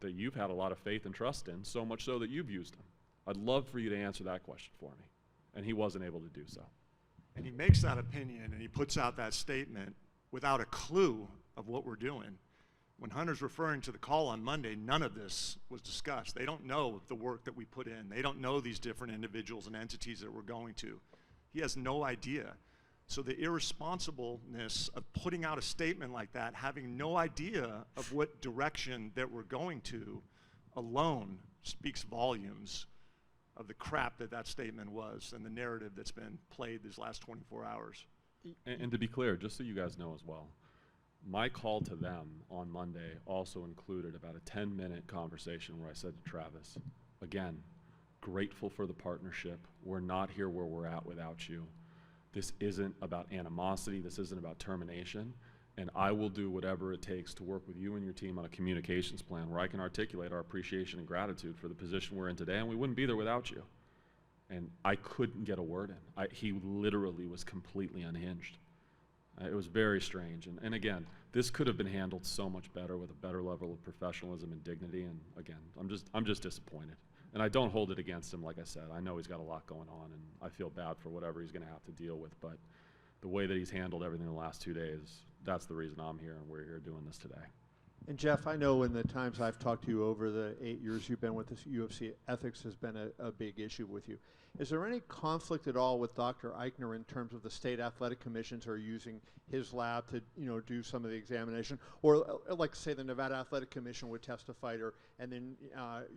that you've had a lot of faith and trust in, so much so that you've used them? I'd love for you to answer that question for me. And he wasn't able to do so.
And he makes that opinion and he puts out that statement without a clue of what we're doing. When Hunter's referring to the call on Monday, none of this was discussed. They don't know the work that we put in. They don't know these different individuals and entities that we're going to. He has no idea. So the irresponsibleness of putting out a statement like that, having no idea of what direction that we're going to, alone speaks volumes of the crap that statement was and the narrative that's been played these last 24 hours.
And to be clear, just so you guys know as well, my call to them on Monday also included about a 10-minute conversation where I said to Travis, again, grateful for the partnership. We're not here where we're at without you. This isn't about animosity. This isn't about termination. And I will do whatever it takes to work with you and your team on a communications plan where I can articulate our appreciation and gratitude for the position we're in today, and we wouldn't be there without you. And I couldn't get a word in. He literally was completely unhinged. It was very strange. And again, this could have been handled so much better with a better level of professionalism and dignity. And again, I'm just disappointed. And I don't hold it against him, like I said. I know he's got a lot going on, and I feel bad for whatever he's going to have to deal with. But the way that he's handled everything in the last 2 days, that's the reason I'm here and we're here doing this today.
And Jeff, I know in the times I've talked to you over the 8 years you've been with this UFC, ethics has been a big issue with you. Is there any conflict at all with Dr. Eichner in terms of the state athletic commissions are using his lab to, do some of the examination? Or like say the Nevada Athletic Commission would test a fighter and then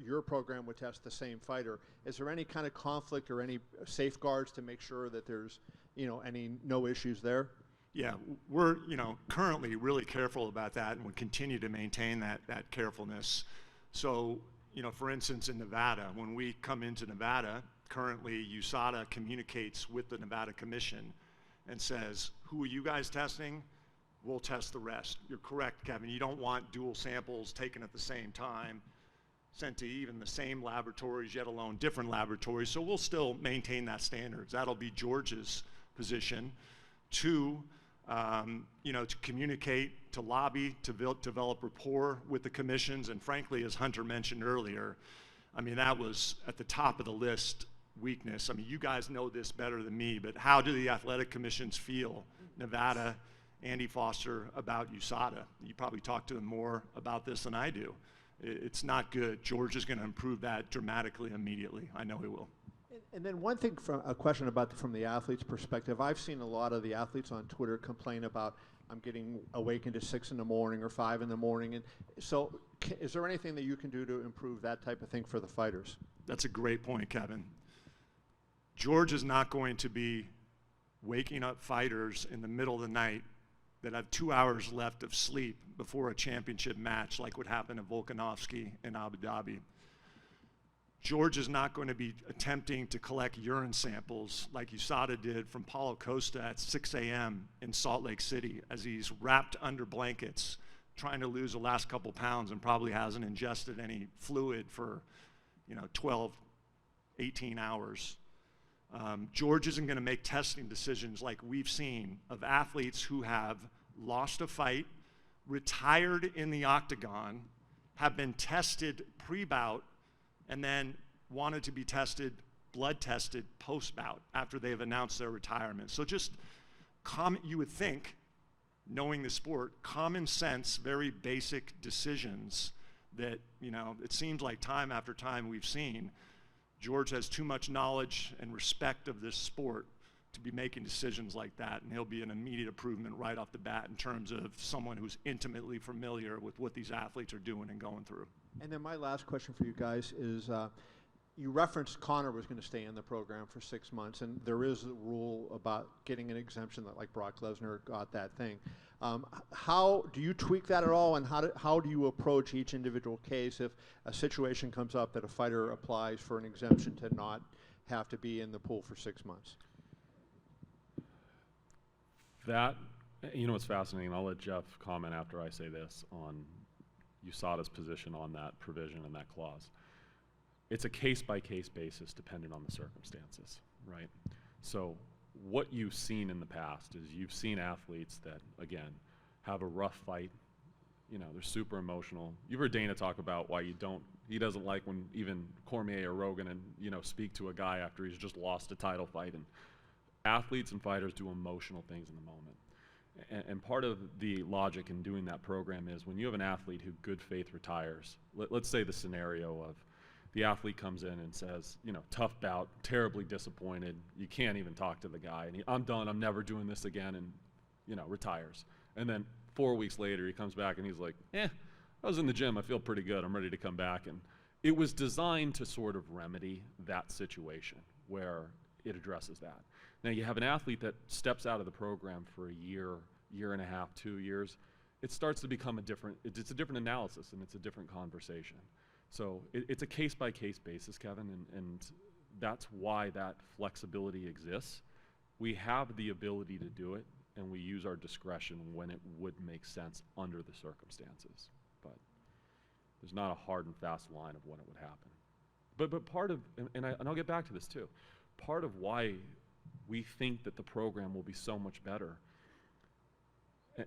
your program would test the same fighter. Is there any kind of conflict or any safeguards to make sure that there's, no issues there?
Yeah, we're currently really careful about that, and we continue to maintain that carefulness. So, for instance, in Nevada, when we come into Nevada, currently USADA communicates with the Nevada Commission and says, who are you guys testing? We'll test the rest. You're correct, Kevin. You don't want dual samples taken at the same time, sent to even the same laboratories, yet alone different laboratories. So we'll still maintain that standards. That'll be George's position. Two, to communicate, to lobby, to develop rapport with the commissions. And frankly, as Hunter mentioned earlier, that was at the top of the list weakness. You guys know this better than me, but how do the athletic commissions feel, Nevada, Andy Foster, about USADA? You probably talk to them more about this than I do. It's not good. George is going to improve that dramatically immediately. I know he will.
And then one thing, a question from the athlete's perspective. I've seen a lot of the athletes on Twitter complain about, I'm getting awakened at 6 in the morning or 5 in the morning. And so is there anything that you can do to improve that type of thing for the fighters?
That's a great point, Kevin. George is not going to be waking up fighters in the middle of the night that have 2 hours left of sleep before a championship match like what happened to Volkanovski in Abu Dhabi. George is not going to be attempting to collect urine samples like USADA did from Paulo Costa at 6 a.m. in Salt Lake City as he's wrapped under blankets trying to lose the last couple pounds and probably hasn't ingested any fluid for 12, 18 hours. George isn't going to make testing decisions like we've seen of athletes who have lost a fight, retired in the octagon, have been tested pre-bout, and then wanted to be blood tested post-bout after they've announced their retirement. So just you would think, knowing the sport, common sense, very basic decisions that, it seems like time after time we've seen. George has too much knowledge and respect of this sport to be making decisions like that, and he'll be an immediate improvement right off the bat in terms of someone who's intimately familiar with what these athletes are doing and going through.
And then my last question for you guys is, you referenced Conor was going to stay in the program for 6 months, and there is a rule about getting an exemption that like Brock Lesnar got that thing. How do you tweak that at all, and how do you approach each individual case if a situation comes up that a fighter applies for an exemption to not have to be in the pool for 6 months?
That, what's fascinating, I'll let Jeff comment after I say this on USADA's position on that provision and that clause. It's a case-by-case basis dependent on the circumstances, right? So what you've seen in the past is you've seen athletes that, again, have a rough fight. They're super emotional. You've heard Dana talk about why he doesn't like when even Cormier or Rogan speak to a guy after he's just lost a title fight. And athletes and fighters do emotional things in the moment. And part of the logic in doing that program is when you have an athlete who good faith retires, let's say the scenario of the athlete comes in and says, tough bout, terribly disappointed, you can't even talk to the guy, and I'm done, I'm never doing this again, and, retires. And then 4 weeks later, he comes back and he's like, I was in the gym, I feel pretty good, I'm ready to come back. And it was designed to sort of remedy that situation where it addresses that. Now you have an athlete that steps out of the program for a year, year and a half, 2 years. It starts to become it's a different analysis and it's a different conversation. So it's a case-by-case basis, Kevin, and that's why that flexibility exists. We have the ability to do it. and we use our discretion when it would make sense under the circumstances. But there's not a hard and fast line of when it would happen. But part of, and I'll get back to this too, part of why we think that the program will be so much better,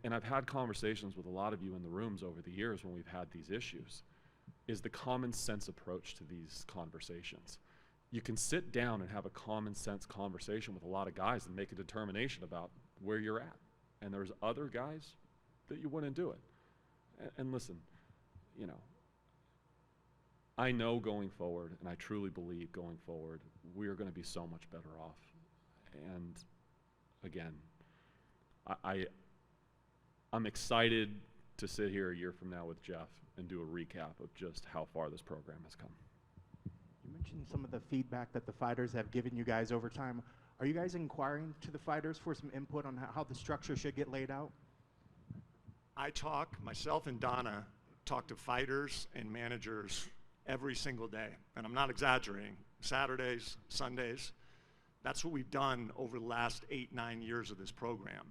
and I've had conversations with a lot of you in the rooms over the years when we've had these issues, is the common sense approach to these conversations. You can sit down and have a common sense conversation with a lot of guys and make a determination about where you're at. And there's other guys that you wouldn't do it. And listen, you know, I know going forward, and I truly believe going forward, we are going to be so much better off. And again, I'm excited to sit here a year from now with Jeff and do a recap of just how far this program has come.
You mentioned some of the feedback that the fighters have given you guys over time. Are you guys inquiring to the fighters for some input on how the structure should get laid out?
Myself and Donna talk to fighters and managers every single day. And I'm not exaggerating. Saturdays, Sundays, that's what we've done over the last 8-9 years of this program.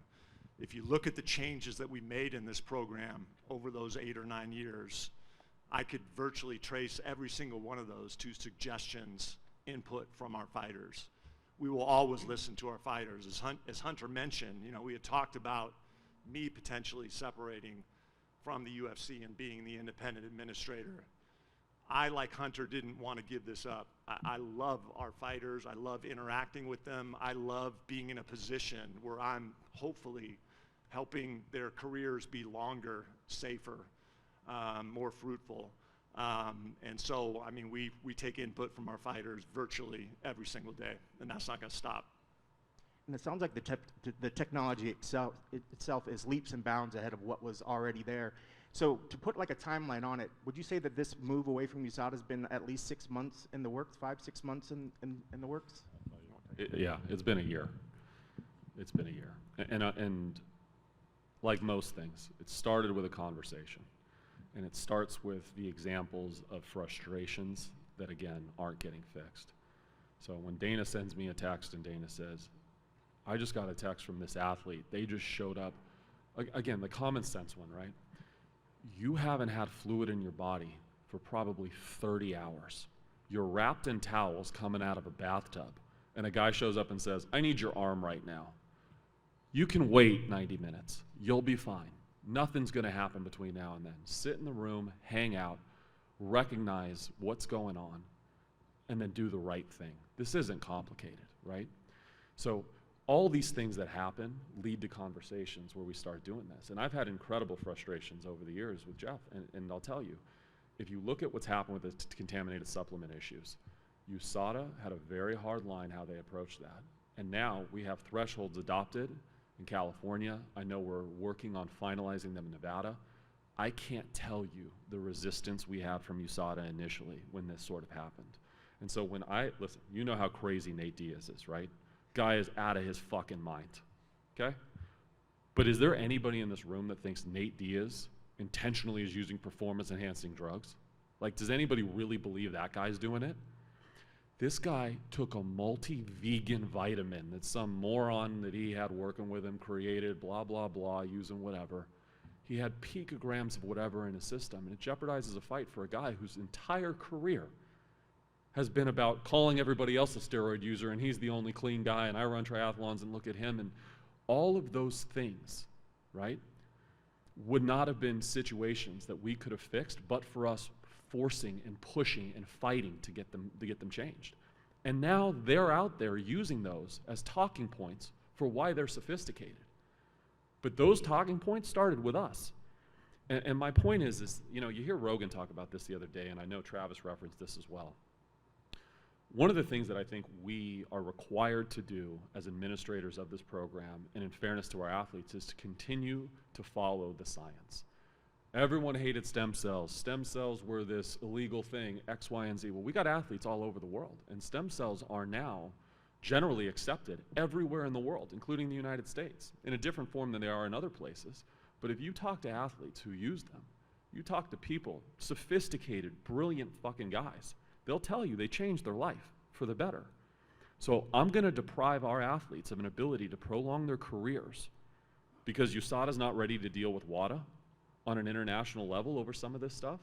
If you look at the changes that we made in this program over those 8 or 9 years, I could virtually trace every single one of those to suggestions, input from our fighters. We will always listen to our fighters. As Hunter mentioned, you know, we had talked about me potentially separating from the UFC and being the independent administrator. I, like Hunter, didn't want to give this up. I love our fighters. I love interacting with them. I love being in a position where I'm hopefully helping their careers be longer, safer, more fruitful. And so, I mean, we take input from our fighters virtually every single day, and that's not going to stop.
And it sounds like the technology itself is leaps and bounds ahead of what was already there. So to put like a timeline on it, would you say that this move away from USADA has been at least 6 months in the works, 5-6 months in the works?
Yeah, it's been a year. It's been a year. And like most things, it started with a conversation. And it starts with the examples of frustrations that, again, aren't getting fixed. So when Dana sends me a text and Dana says, I just got a text from this athlete, they just showed up. Again, the common sense one, right? You haven't had fluid in your body for probably 30 hours. You're wrapped in towels coming out of a bathtub, and a guy shows up and says, I need your arm right now. You can wait 90 minutes. You'll be fine. Nothing's going to happen between now and then. Sit in the room, hang out, recognize what's going on, and then do the right thing. This isn't complicated, right? So all these things that happen lead to conversations where we start doing this. And I've had incredible frustrations over the years with Jeff, and I'll tell you, if you look at what's happened with the contaminated supplement issues, USADA had a very hard line how they approached that. And now we have thresholds adopted in California. I know we're working on finalizing them in Nevada. I can't tell you the resistance we had from USADA initially when this sort of happened. And so when listen, you know how crazy Nate Diaz is, right? Guy is out of his fucking mind, okay? But is there anybody in this room that thinks Nate Diaz intentionally is using performance-enhancing drugs? Like, does anybody really believe that guy's doing it? This guy took a multi-vegan vitamin that some moron that he had working with him created, blah, blah, blah, using whatever. He had picograms of whatever in his system, and it jeopardizes a fight for a guy whose entire career has been about calling everybody else a steroid user, and he's the only clean guy, and I run triathlons and look at him, and all of those things, right, would not have been situations that we could have fixed but for us forcing and pushing and fighting to get them changed. And now they're out there using those as talking points for why they're sophisticated. But those talking points started with us. And my point is, you know, you hear Rogan talk about this the other day, and I know Travis referenced this as well. One of the things that I think we are required to do as administrators of this program, and in fairness to our athletes, is to continue to follow the science. Everyone hated stem cells. Stem cells were this illegal thing, X, Y, and Z. Well, we got athletes all over the world, and stem cells are now generally accepted everywhere in the world, including the United States, in a different form than they are in other places. But if you talk to athletes who use them, you talk to people, sophisticated, brilliant fucking guys, they'll tell you they changed their life for the better. So I'm going to deprive our athletes of an ability to prolong their careers because USADA's not ready to deal with WADA on an international level over some of this stuff?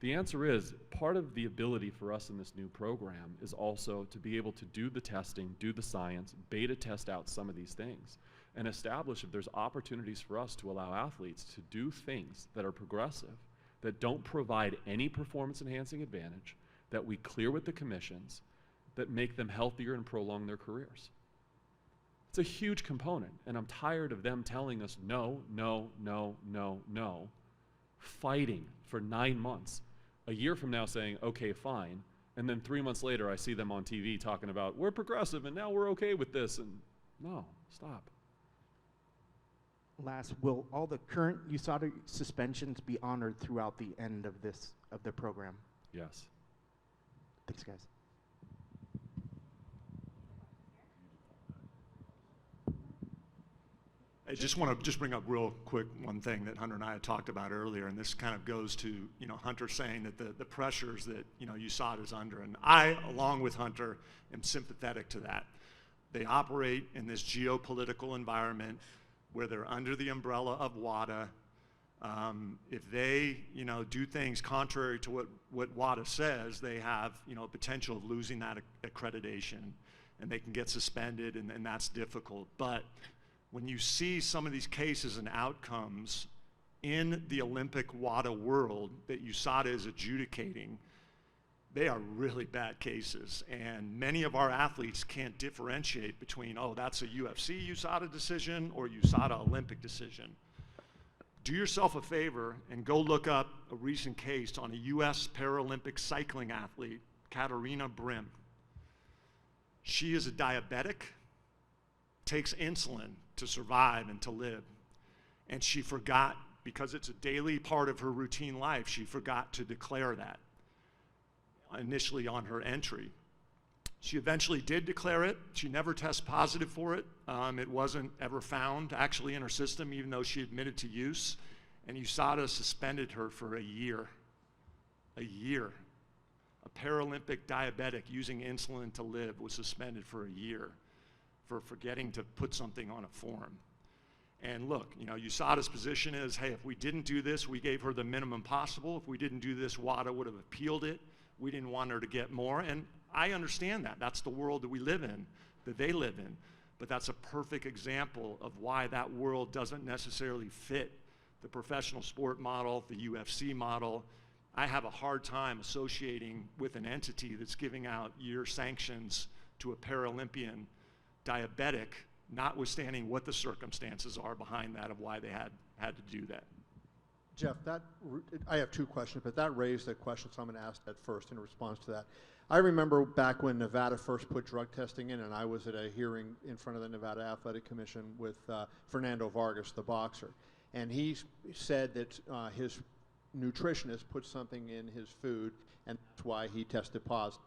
The answer is, part of the ability for us in this new program is also to be able to do the testing, do the science, beta test out some of these things, and establish if there's opportunities for us to allow athletes to do things that are progressive, that don't provide any performance enhancing advantage, that we clear with the commissions, that make them healthier and prolong their careers. It's a huge component, and I'm tired of them telling us no, no, no, no, no, fighting for 9 months, a year from now saying, okay, fine, and then 3 months later I see them on TV talking about, we're progressive and now we're okay with this, and no, stop.
Last, will all the current USADA suspensions be honored throughout the end of the program?
Yes.
Thanks, guys.
I just want to bring up real quick one thing that Hunter and I had talked about earlier, and this kind of goes to, you know, Hunter saying that the pressures that, you know, USADA is under, and I, along with Hunter, am sympathetic to that. They operate in this geopolitical environment where they're under the umbrella of WADA. If they, you know, do things contrary to what WADA says, they have, you know, potential of losing that accreditation, and they can get suspended, and that's difficult. But when you see some of these cases and outcomes in the Olympic WADA world that USADA is adjudicating, they are really bad cases. And many of our athletes can't differentiate between, oh, that's a UFC USADA decision or USADA Olympic decision. Do yourself a favor and go look up a recent case on a U.S. Paralympic cycling athlete, Katarina Brim. She is a diabetic, takes insulin to survive and to live. And she forgot, because it's a daily part of her routine life, she forgot to declare that initially on her entry. She eventually did declare it. She never tested positive for it. It wasn't ever found actually in her system, even though she admitted to use. And USADA suspended her for a year. A year. A Paralympic diabetic using insulin to live was suspended for a year for forgetting to put something on a form. And look, you know, USADA's position is, hey, if we didn't do this, we gave her the minimum possible. If we didn't do this, WADA would have appealed it. We didn't want her to get more. And I understand that. That's the world that we live in, that they live in. But that's a perfect example of why that world doesn't necessarily fit the professional sport model, the UFC model. I have a hard time associating with an entity that's giving out year sanctions to a Paralympian diabetic, notwithstanding what the circumstances are behind that of why they had to do that.
Jeff, I have two questions, but that raised a question, so I'm going to ask that first in response to that. I remember back when Nevada first put drug testing in, and I was at a hearing in front of the Nevada Athletic Commission with Fernando Vargas, the boxer, and he said that his nutritionist put something in his food, and that's why he tested positive.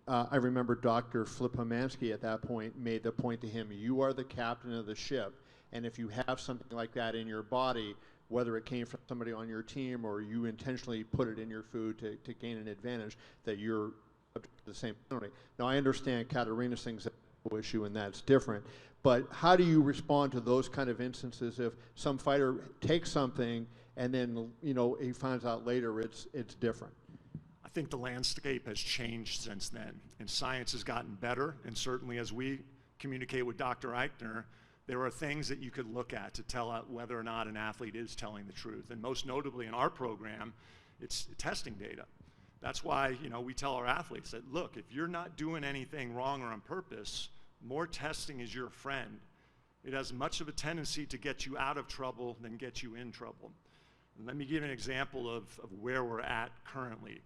I remember Dr. Flipomansky at that point made the point to him, you are the captain of the ship, and if you have something like that in your body, whether it came from somebody on your team or you intentionally put it in your food to gain an advantage, that you're the same penalty. Now, I understand Katarina's thing's an issue and that's different, but how do you respond to those kind of instances if some fighter takes something and then, you know, he finds out later it's different?
I think the landscape has changed since then, and science has gotten better, and certainly as we communicate with Dr. Eichner, there are things that you could look at to tell out whether or not an athlete is telling the truth. And most notably in our program, it's testing data. That's why, you know, we tell our athletes that, look, if you're not doing anything wrong or on purpose, more testing is your friend. It has much of a tendency to get you out of trouble than get you in trouble. And let me give an example of where we're at currently.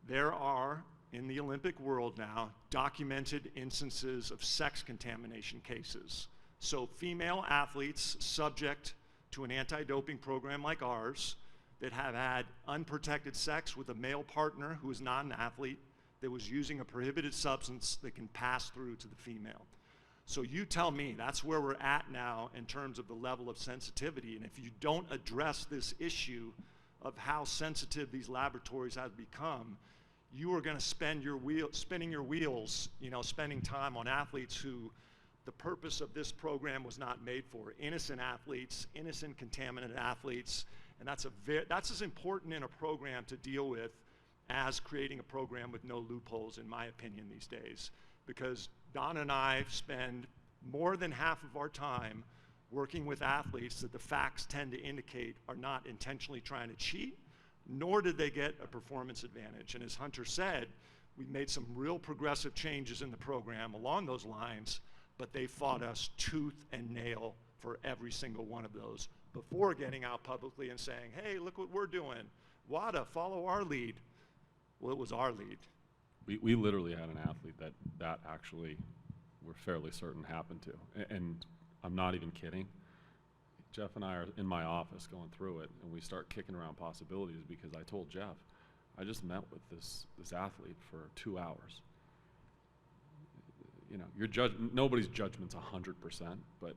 There are, in the Olympic world now, documented instances of sex contamination cases. So female athletes subject to an anti-doping program like ours that have had unprotected sex with a male partner who is not an athlete that was using a prohibited substance that can pass through to the female. So you tell me, that's where we're at now in terms of the level of sensitivity. And if you don't address this issue of how sensitive these laboratories have become, you are going to spinning your wheels, you know, spending time on athletes who the purpose of this program was not made for. Innocent athletes, innocent contaminated athletes, and that's as important in a program to deal with as creating a program with no loopholes, in my opinion, these days. Because Don and I spend more than half of our time working with athletes that the facts tend to indicate are not intentionally trying to cheat, nor did they get a performance advantage. And as Hunter said, we made some real progressive changes in the program along those lines, but they fought us tooth and nail for every single one of those before getting out publicly and saying, hey, look what we're doing. WADA, follow our lead. Well, it was our lead.
We literally had an athlete that actually we're fairly certain happened to. And I'm not even kidding. Jeff and I are in my office going through it, and we start kicking around possibilities because I told Jeff, I just met with this athlete for 2 hours. You know, nobody's judgment's 100%, but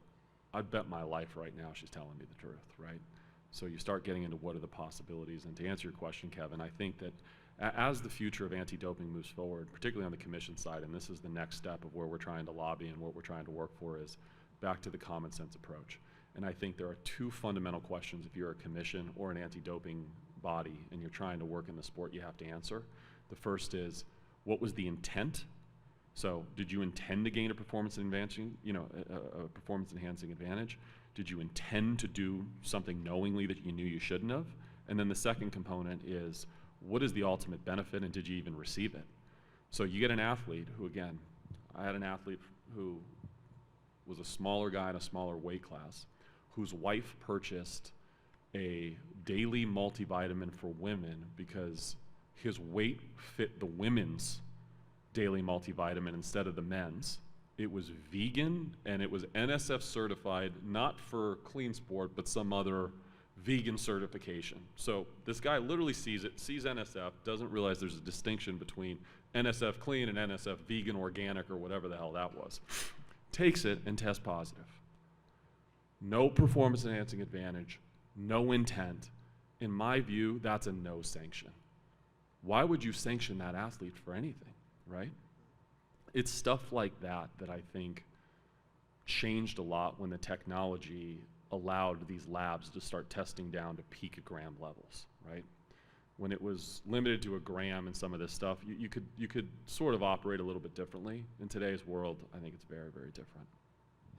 I'd bet my life right now she's telling me the truth, right? So you start getting into what are the possibilities. And to answer your question, Kevin, I think that as the future of anti-doping moves forward, particularly on the commission side, and this is the next step of where we're trying to lobby and what we're trying to work for, is back to the common sense approach. And I think there are two fundamental questions if you're a commission or an anti-doping body and you're trying to work in the sport you have to answer. The first is, what was the intent? So did you intend to gain a performance enhancing advantage? Did you intend to do something knowingly that you knew you shouldn't have? And then the second component is, what is the ultimate benefit, and did you even receive it? So you get an athlete who, again, I had an athlete who was a smaller guy in a smaller weight class, whose wife purchased a daily multivitamin for women because his weight fit the women's daily multivitamin instead of the men's. It was vegan, and it was NSF certified, not for clean sport, but some other vegan certification. So this guy literally sees it, sees NSF, doesn't realize there's a distinction between NSF clean and NSF vegan organic or whatever the hell that was. Takes it and tests positive. No performance enhancing advantage, no intent. In my view, that's a no sanction. Why would you sanction that athlete for anything, right? It's stuff like that that I think changed a lot when the technology allowed these labs to start testing down to picogram levels, right? When it was limited to a gram and some of this stuff, you could sort of operate a little bit differently. In today's world, I think it's very, very different.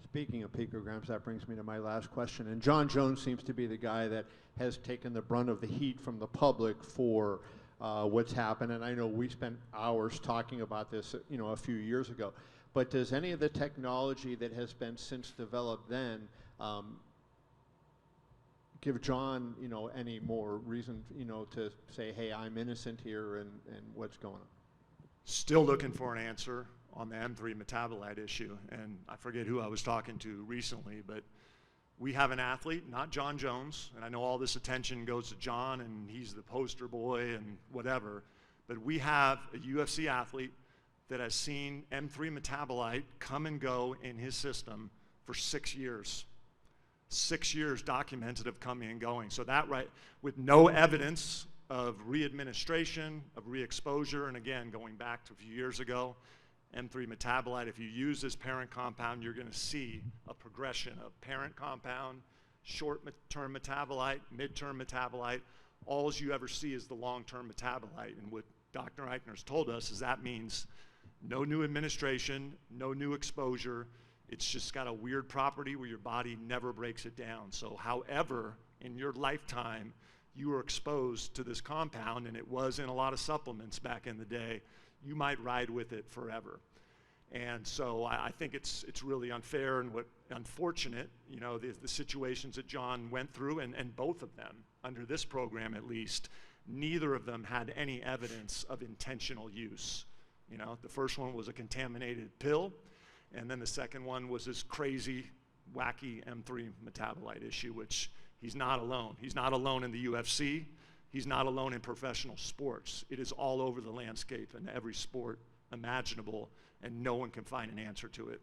Speaking of picograms, that brings me to my last question. And John Jones seems to be the guy that has taken the brunt of the heat from the public for what's happened. And I know we spent hours talking about this, a few years ago. But does any of the technology that has been since developed then give John, any more reason, to say, hey, I'm innocent here and what's going on?
Still looking for an answer on the M3 metabolite issue. And I forget who I was talking to recently, but we have an athlete, not John Jones, and I know all this attention goes to John and he's the poster boy and whatever, but we have a UFC athlete that has seen M3 metabolite come and go in his system for 6 years. 6 years documented of coming and going. So that, right, with no evidence of re-administration, of re-exposure, and again, going back to a few years ago, M3 metabolite, if you use this parent compound, you're going to see a progression of parent compound, short-term metabolite, mid-term metabolite. All you ever see is the long-term metabolite. And what Dr. Eichner's told us is that means no new administration, no new exposure. It's just got a weird property where your body never breaks it down. So however, in your lifetime, you were exposed to this compound, and it was in a lot of supplements back in the day, you might ride with it forever. And so I think it's really unfair and unfortunate, the situations that John went through, and both of them, under this program at least, neither of them had any evidence of intentional use. The first one was a contaminated pill, and then the second one was this crazy, wacky M3 metabolite issue, which he's not alone. He's not alone in the UFC. He's not alone in professional sports. It is all over the landscape in every sport imaginable, and no one can find an answer to it.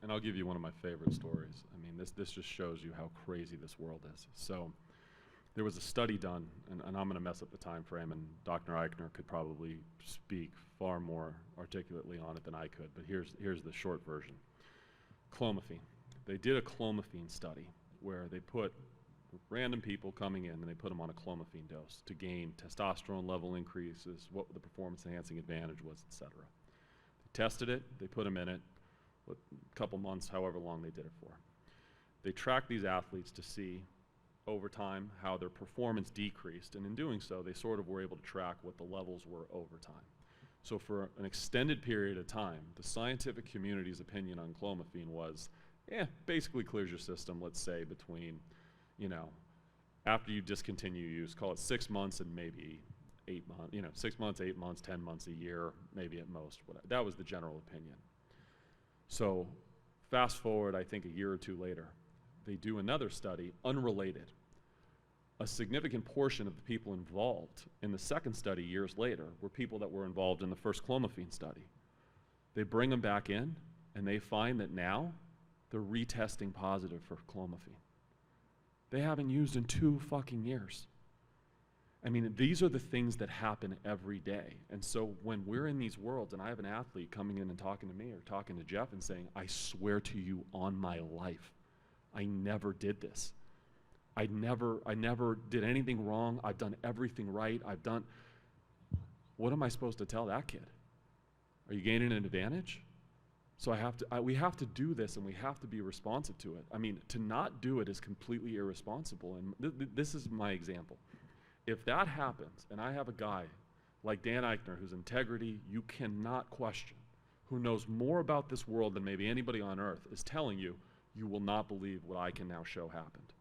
And I'll give you one of my favorite stories. I mean, this just shows you how crazy this world is. So there was a study done, and I'm going to mess up the time frame, and Dr. Eichner could probably speak far more articulately on it than I could, but here's the short version. Clomiphene. They did a clomiphene study where they put random people coming in and they put them on a clomiphene dose to gain testosterone level increases, what the performance enhancing advantage was, etc. They tested it, they put them in it, a couple months, however long they did it for. They tracked these athletes to see over time how their performance decreased, and in doing so, they sort of were able to track what the levels were over time. So for an extended period of time, the scientific community's opinion on clomiphene was, basically clears your system, let's say between, after you discontinue use, call it 6 months and maybe 8 months, 6 months, 8 months, 10 months, a year, maybe at most. That was the general opinion. So fast forward, I think a year or two later, they do another study, unrelated. A significant portion of the people involved in the second study years later were people that were involved in the first clomiphene study. They bring them back in, and they find that now they're retesting positive for clomiphene. They haven't used in 2 fucking years. I mean, these are the things that happen every day. And so when we're in these worlds, and I have an athlete coming in and talking to me or talking to Jeff and saying, I swear to you on my life, I never did this. I never did anything wrong. I've done everything right. What am I supposed to tell that kid? Are you gaining an advantage? So we have to do this, and we have to be responsive to it. I mean, to not do it is completely irresponsible, and this is my example. If that happens, and I have a guy like Dan Eichner, whose integrity you cannot question, who knows more about this world than maybe anybody on earth, is telling you, you will not believe what I can now show happened.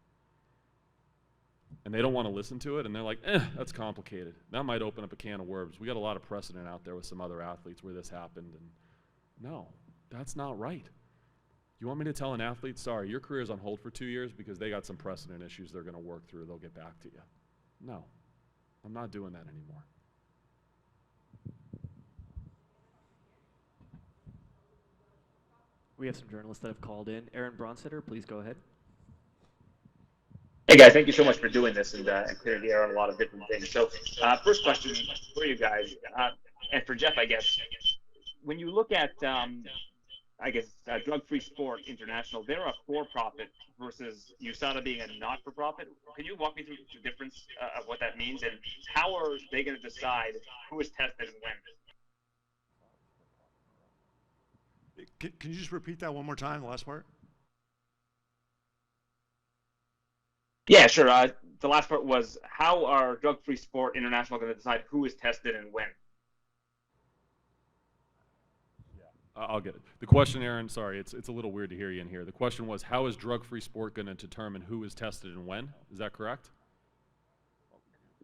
And they don't want to listen to it, and they're like, that's complicated. That might open up a can of worms. We got a lot of precedent out there with some other athletes where this happened, and no, that's not right. You want me to tell an athlete, sorry, your career's on hold for 2 years because they got some precedent issues they're going to work through, they'll get back to you. No, I'm not doing that anymore.
We have some journalists that have called in. Aaron Bronstetter, please go ahead.
Hey guys, thank you so much for doing this and clearing the air on a lot of different things. So first question for you guys, and for Jeff, I guess, when you look at, Drug Free Sport International, they're a for-profit versus USADA being a not-for-profit. Can you walk me through the difference of what that means, and how are they going to decide who is tested and when?
Can you just repeat that one more time, the last part?
Yeah, sure. The last part was, how are Drug Free Sport International going to decide who is tested and when?
I'll get it. The question, Aaron, sorry, it's a little weird to hear you in here. The question was, how is Drug Free Sport going to determine who is tested and when? Is that correct?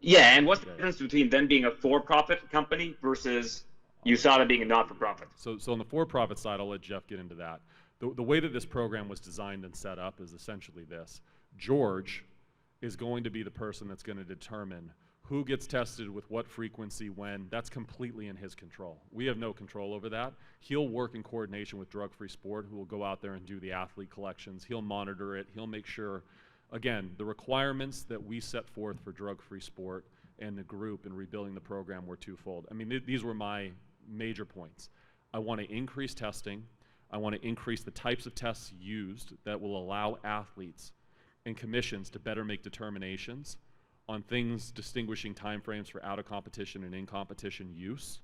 Yeah, and what's the difference between them being a for-profit company versus USADA being a not-for-profit?
So on the for-profit side, I'll let Jeff get into that. The way that this program was designed and set up is essentially this. George is going to be the person that's going to determine who gets tested with what frequency, when. That's completely in his control. We have no control over that. He'll work in coordination with Drug Free Sport, who will go out there and do the athlete collections. He'll monitor it. He'll make sure, again, the requirements that we set forth for Drug Free Sport and the group in rebuilding the program were twofold. I mean, these were my major points. I want to increase testing. I want to increase the types of tests used that will allow athletes and commissions to better make determinations on things distinguishing timeframes for out of competition and in competition use.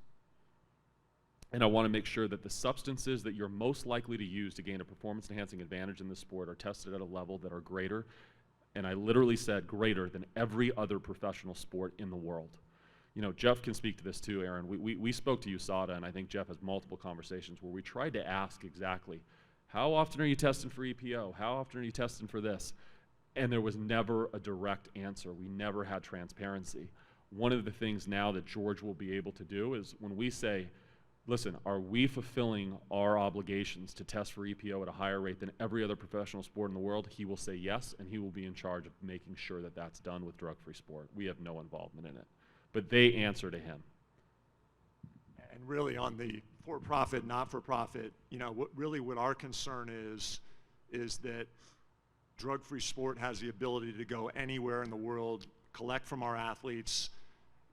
And I want to make sure that the substances that you're most likely to use to gain a performance enhancing advantage in the sport are tested at a level that are greater, and I literally said greater than every other professional sport in the world. You know, Jeff can speak to this too, Aaron. We spoke to USADA, and I think Jeff has multiple conversations where we tried to ask exactly, how often are you testing for EPO? How often are you testing for this? And there was never a direct answer. We never had transparency. One of the things now that George will be able to do is when we say, listen, are we fulfilling our obligations to test for EPO at a higher rate than every other professional sport in the world? He will say yes, and he will be in charge of making sure that that's done with Drug Free Sport. We have no involvement in it. But they answer to him.
And really on the for-profit, not-for-profit, you know, what our concern is that Drug Free Sport has the ability to go anywhere in the world, collect from our athletes,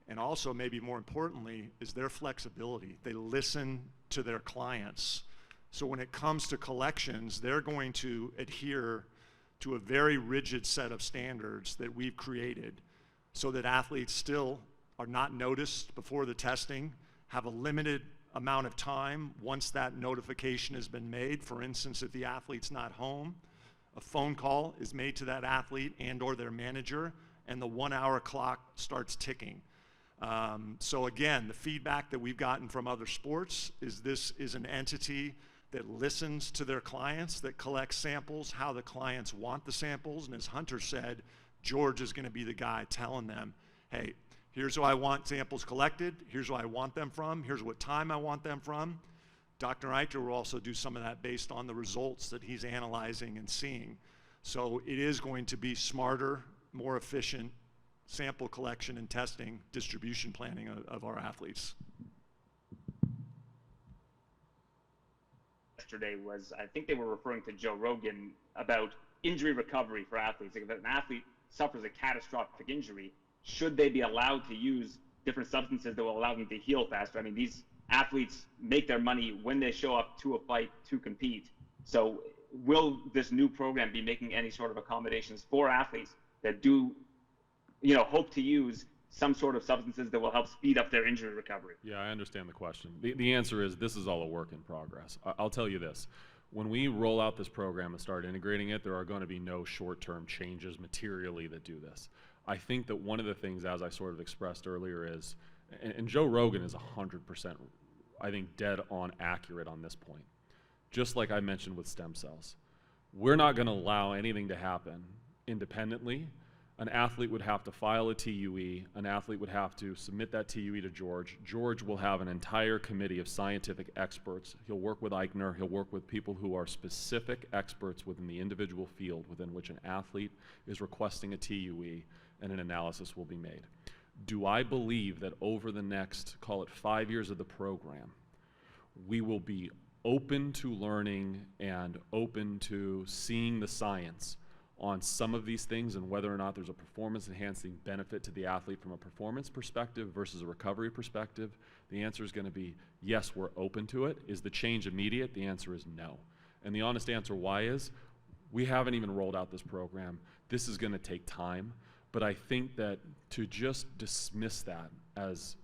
and also maybe more importantly is their flexibility. They listen to their clients. So when it comes to collections, they're going to adhere to a very rigid set of standards that we've created so that athletes still are not noticed before the testing, have a limited amount of time once that notification has been made. For instance, if the athlete's not home, a phone call is made to that athlete and or their manager, and the 1 hour clock starts ticking. So again, the feedback that we've gotten from other sports is this is an entity that listens to their clients, that collects samples, how the clients want the samples, and as Hunter said, George is gonna be the guy telling them, hey, here's who I want samples collected, here's who I want them from, here's what time I want them from. Dr. Eicher will also do some of that based on the results that he's analyzing and seeing. So it is going to be smarter, more efficient sample collection and testing, distribution planning of our athletes.
Yesterday was, I think they were referring to Joe Rogan about injury recovery for athletes. Like if an athlete suffers a catastrophic injury, should they be allowed to use different substances that will allow them to heal faster? I mean, these athletes make their money when they show up to a fight to compete. So will this new program be making any sort of accommodations for athletes that do, hope to use some sort of substances that will help speed up their injury recovery?
Yeah, I understand the question. The answer is this is all a work in progress. I'll tell you this. When we roll out this program and start integrating it, there are going to be no short-term changes materially that do this. I think that one of the things, as I sort of expressed earlier, is, and Joe Rogan is 100%, I think, dead on accurate on this point. Just like I mentioned with stem cells. We're not going to allow anything to happen independently. An athlete would have to file a TUE. An athlete would have to submit that TUE to George. George will have an entire committee of scientific experts. He'll work with Eichner. He'll work with people who are specific experts within the individual field within which an athlete is requesting a TUE, and an analysis will be made. Do I believe that over the next, call it 5 years of the program, we will be open to learning and open to seeing the science on some of these things and whether or not there's a performance-enhancing benefit to the athlete from a performance perspective versus a recovery perspective? The answer is going to be yes, we're open to it. Is the change immediate? The answer is no. And the honest answer why is we haven't even rolled out this program. This is going to take time. But I think that to just dismiss that as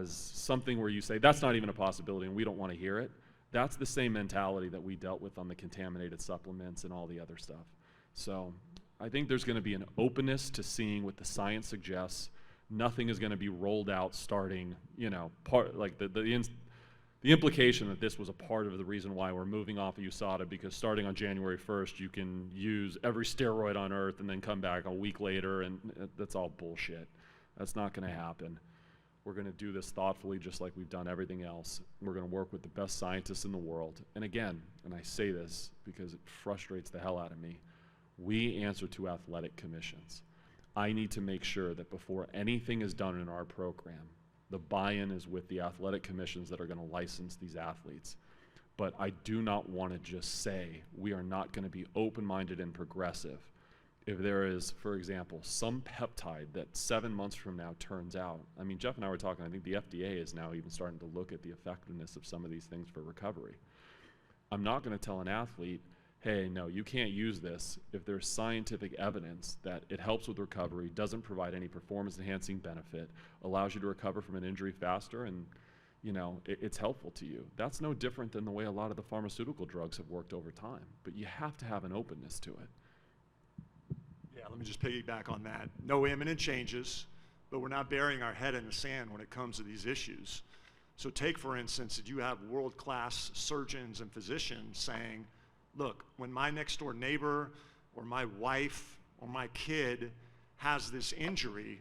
something where you say, that's not even a possibility and we don't want to hear it, that's the same mentality that we dealt with on the contaminated supplements and all the other stuff. So I think there's going to be an openness to seeing what the science suggests. Nothing is going to be rolled out starting, the implication that this was a part of the reason why we're moving off of USADA, because starting on January 1st, you can use every steroid on earth and then come back a week later, and that's all bullshit. That's not going to happen. We're going to do this thoughtfully, just like we've done everything else. We're going to work with the best scientists in the world. And again, and I say this because it frustrates the hell out of me, we answer to athletic commissions. I need to make sure that before anything is done in our program, the buy-in is with the athletic commissions that are going to license these athletes. But I do not want to just say we are not going to be open-minded and progressive if there is, for example, some peptide that 7 months from now turns out. I mean, Jeff and I were talking, I think the FDA is now even starting to look at the effectiveness of some of these things for recovery. I'm not going to tell an athlete, hey, no, you can't use this if there's scientific evidence that it helps with recovery, doesn't provide any performance-enhancing benefit, allows you to recover from an injury faster, and it's helpful to you. That's no different than the way a lot of the pharmaceutical drugs have worked over time, but you have to have an openness to it.
Yeah, let me just piggyback on that. No imminent changes, but we're not burying our head in the sand when it comes to these issues. So take, for instance, that you have world-class surgeons and physicians saying, look, when my next door neighbor or my wife or my kid has this injury,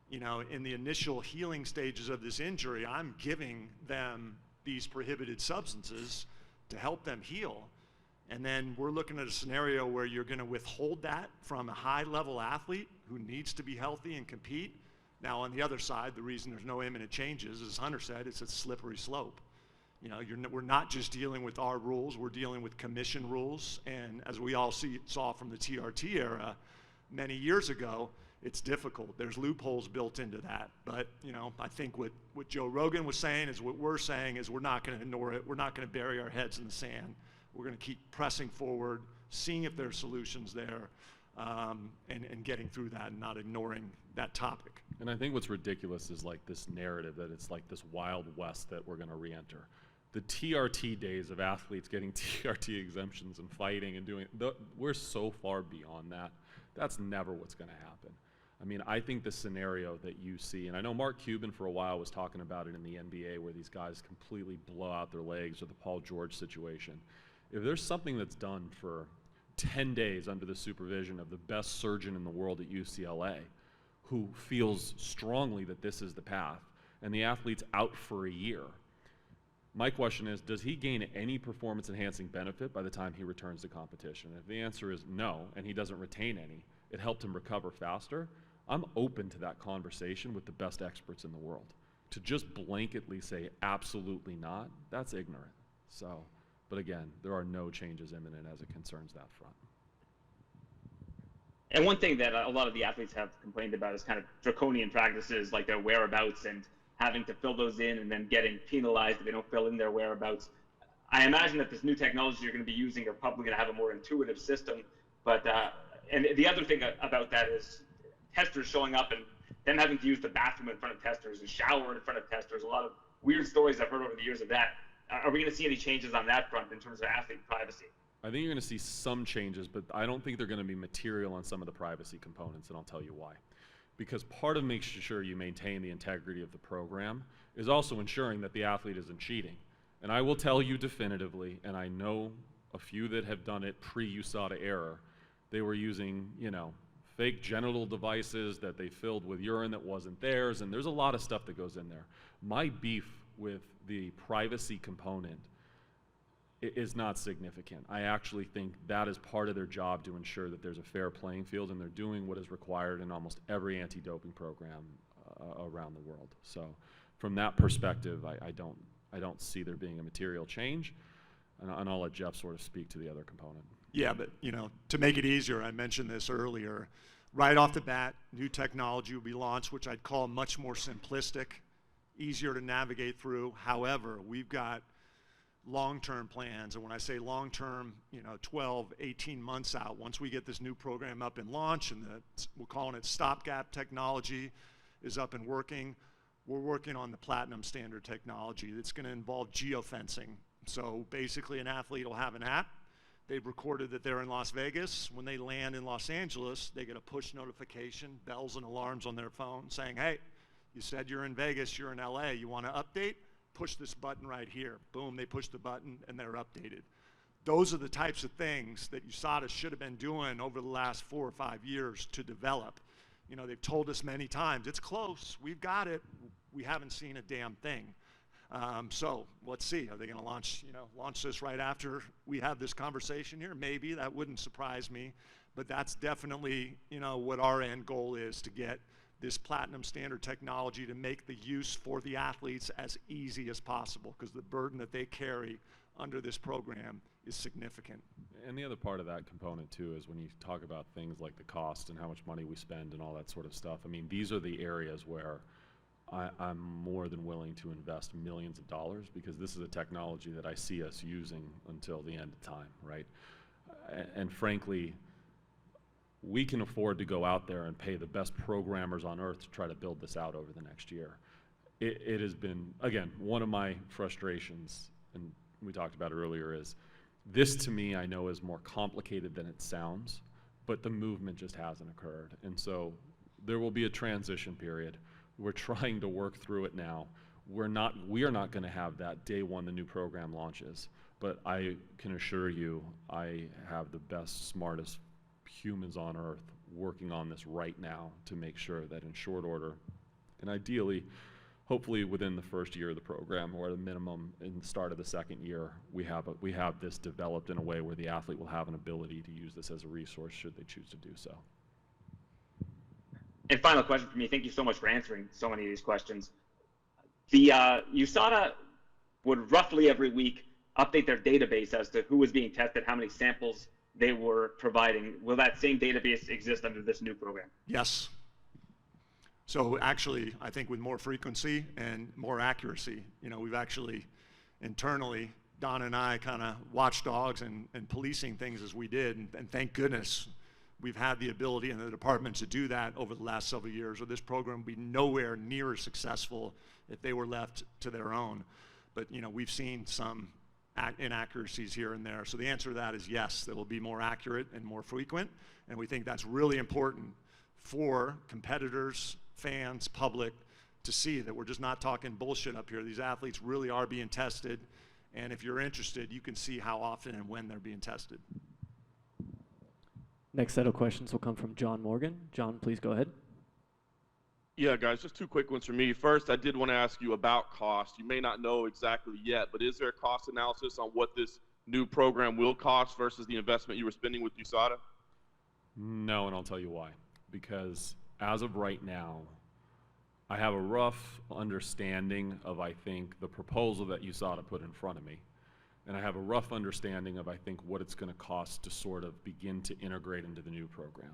in the initial healing stages of this injury, I'm giving them these prohibited substances to help them heal. And then we're looking at a scenario where you're going to withhold that from a high-level athlete who needs to be healthy and compete. Now, on the other side, the reason there's no imminent changes, as Hunter said, it's a slippery slope. We're not just dealing with our rules, we're dealing with commission rules. And as we all saw from the TRT era many years ago, it's difficult. There's loopholes built into that. But, you know, I think what Joe Rogan was saying is what we're saying is we're not going to ignore it. We're not going to bury our heads in the sand. We're going to keep pressing forward, seeing if there are solutions there, and getting through that and not ignoring that topic.
And I think what's ridiculous is like this narrative that it's like this Wild West that we're going to re-enter. The TRT days of athletes getting TRT exemptions and fighting and doing, we're so far beyond that. That's never what's going to happen. I mean, I think the scenario that you see, and I know Mark Cuban for a while was talking about it in the NBA where these guys completely blow out their legs, or the Paul George situation. If there's something that's done for 10 days under the supervision of the best surgeon in the world at UCLA, who feels strongly that this is the path, and the athlete's out for a year, my question is, does he gain any performance-enhancing benefit by the time he returns to competition? If the answer is no, and he doesn't retain any, it helped him recover faster, I'm open to that conversation with the best experts in the world. To just blanketly say absolutely not, that's ignorant. So, but again, there are no changes imminent as it concerns that front.
And one thing that a lot of the athletes have complained about is kind of draconian practices, like their whereabouts and having to fill those in and then getting penalized if they don't fill in their whereabouts. I imagine that this new technology you're going to be using are probably going to have a more intuitive system. But and the other thing about that is testers showing up and then having to use the bathroom in front of testers and shower in front of testers. A lot of weird stories I've heard over the years of that. Are we going to see any changes on that front in terms of athlete privacy?
I think you're going to see some changes, but I don't think they're going to be material on some of the privacy components, and I'll tell you why. Because part of making sure you maintain the integrity of the program is also ensuring that the athlete isn't cheating. And I will tell you definitively, and I know a few that have done it pre-USADA era, they were using, you know, fake genital devices that they filled with urine that wasn't theirs, and there's a lot of stuff that goes in there. My beef with the privacy component is not significant. I actually think that is part of their job to ensure that there's a fair playing field, and they're doing what is required in almost every anti-doping program around the world. So from that perspective, I don't see there being a material change, and I'll let Jeff sort of speak to the other component.
Yeah, but you know, to make it easier, I mentioned this earlier, right off the bat, new technology will be launched, which I'd call much more simplistic, easier to navigate through. However, we've got long-term plans, and when I say long-term, you know, 12, 18 months out, once we get this new program up and launch, and we're calling it stopgap technology, is up and working, we're working on the platinum standard technology that's going to involve geofencing. So basically an athlete will have an app, they've recorded that they're in Las Vegas, when they land in Los Angeles, they get a push notification, bells and alarms on their phone saying, hey, you said you're in Vegas, you're in LA, you want to update? Push this button right here. Boom, they push the button and they're updated. Those are the types of things that USADA should have been doing over the last 4 or 5 years to develop. You know, they've told us many times, it's close, we've got it, we haven't seen a damn thing. So let's see, are they going to launch this right after we have this conversation here? Maybe, that wouldn't surprise me, but that's definitely, you know, what our end goal is, to get this platinum standard technology to make the use for the athletes as easy as possible, because the burden that they carry under this program is significant.
And the other part of that component too is when you talk about things like the cost and how much money we spend and all that sort of stuff, I mean, these are the areas where I'm more than willing to invest millions of dollars, because this is a technology that I see us using until the end of time, right? And frankly, we can afford to go out there and pay the best programmers on earth to try to build this out over the next year. It has been, again, one of my frustrations, and we talked about it earlier, is this to me I know is more complicated than it sounds, but the movement just hasn't occurred. And so there will be a transition period. We're trying to work through it now. We are not going to have that day one the new program launches, but I can assure you I have the best, smartest humans on earth working on this right now to make sure that in short order, and ideally, hopefully within the first year of the program, or at a minimum in the start of the second year, we have this developed in a way where the athlete will have an ability to use this as a resource should they choose to do so.
And final question for me. Thank you so much for answering so many of these questions. The USADA would roughly every week update their database as to who was being tested, how many samples they were providing. Will that same database exist under this new program?
Yes, So actually, I think with more frequency and more accuracy, we've actually internally, Don and I kind of watchdogs and policing things as we did, and thank goodness we've had the ability in the department to do that over the last several years, or this program would be nowhere near as successful if they were left to their own. But we've seen some inaccuracies here and there. So the answer to that is yes, they will be more accurate and more frequent, and we think that's really important for competitors, fans, public, to see that we're just not talking bullshit up here. These athletes really are being tested, and if you're interested, you can see how often and when they're being tested.
Next set of questions will come from John Morgan. John, please go ahead.
Yeah, guys, just two quick ones for me. First, I did want to ask you about cost. You may not know exactly yet, but is there a cost analysis on what this new program will cost versus the investment you were spending with USADA?
No, and I'll tell you why. Because as of right now, I have a rough understanding of, I think, the proposal that USADA put in front of me. And I have a rough understanding of, I think, what it's going to cost to sort of begin to integrate into the new program.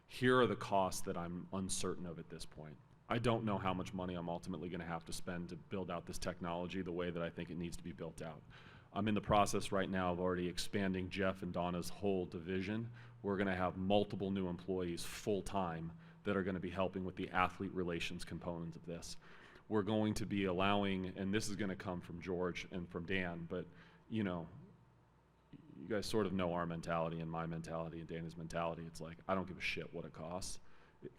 Here are the costs that I'm uncertain of at this point. I don't know how much money I'm ultimately going to have to spend to build out this technology the way that I think it needs to be built out. I'm in the process right now of already expanding Jeff and Donna's whole division. We're going to have multiple new employees full-time that are going to be helping with the athlete relations components of this. We're going to be allowing, and this is going to come from George and from Dan, but you guys sort of know our mentality and my mentality and Dana's mentality. It's like, I don't give a shit what it costs.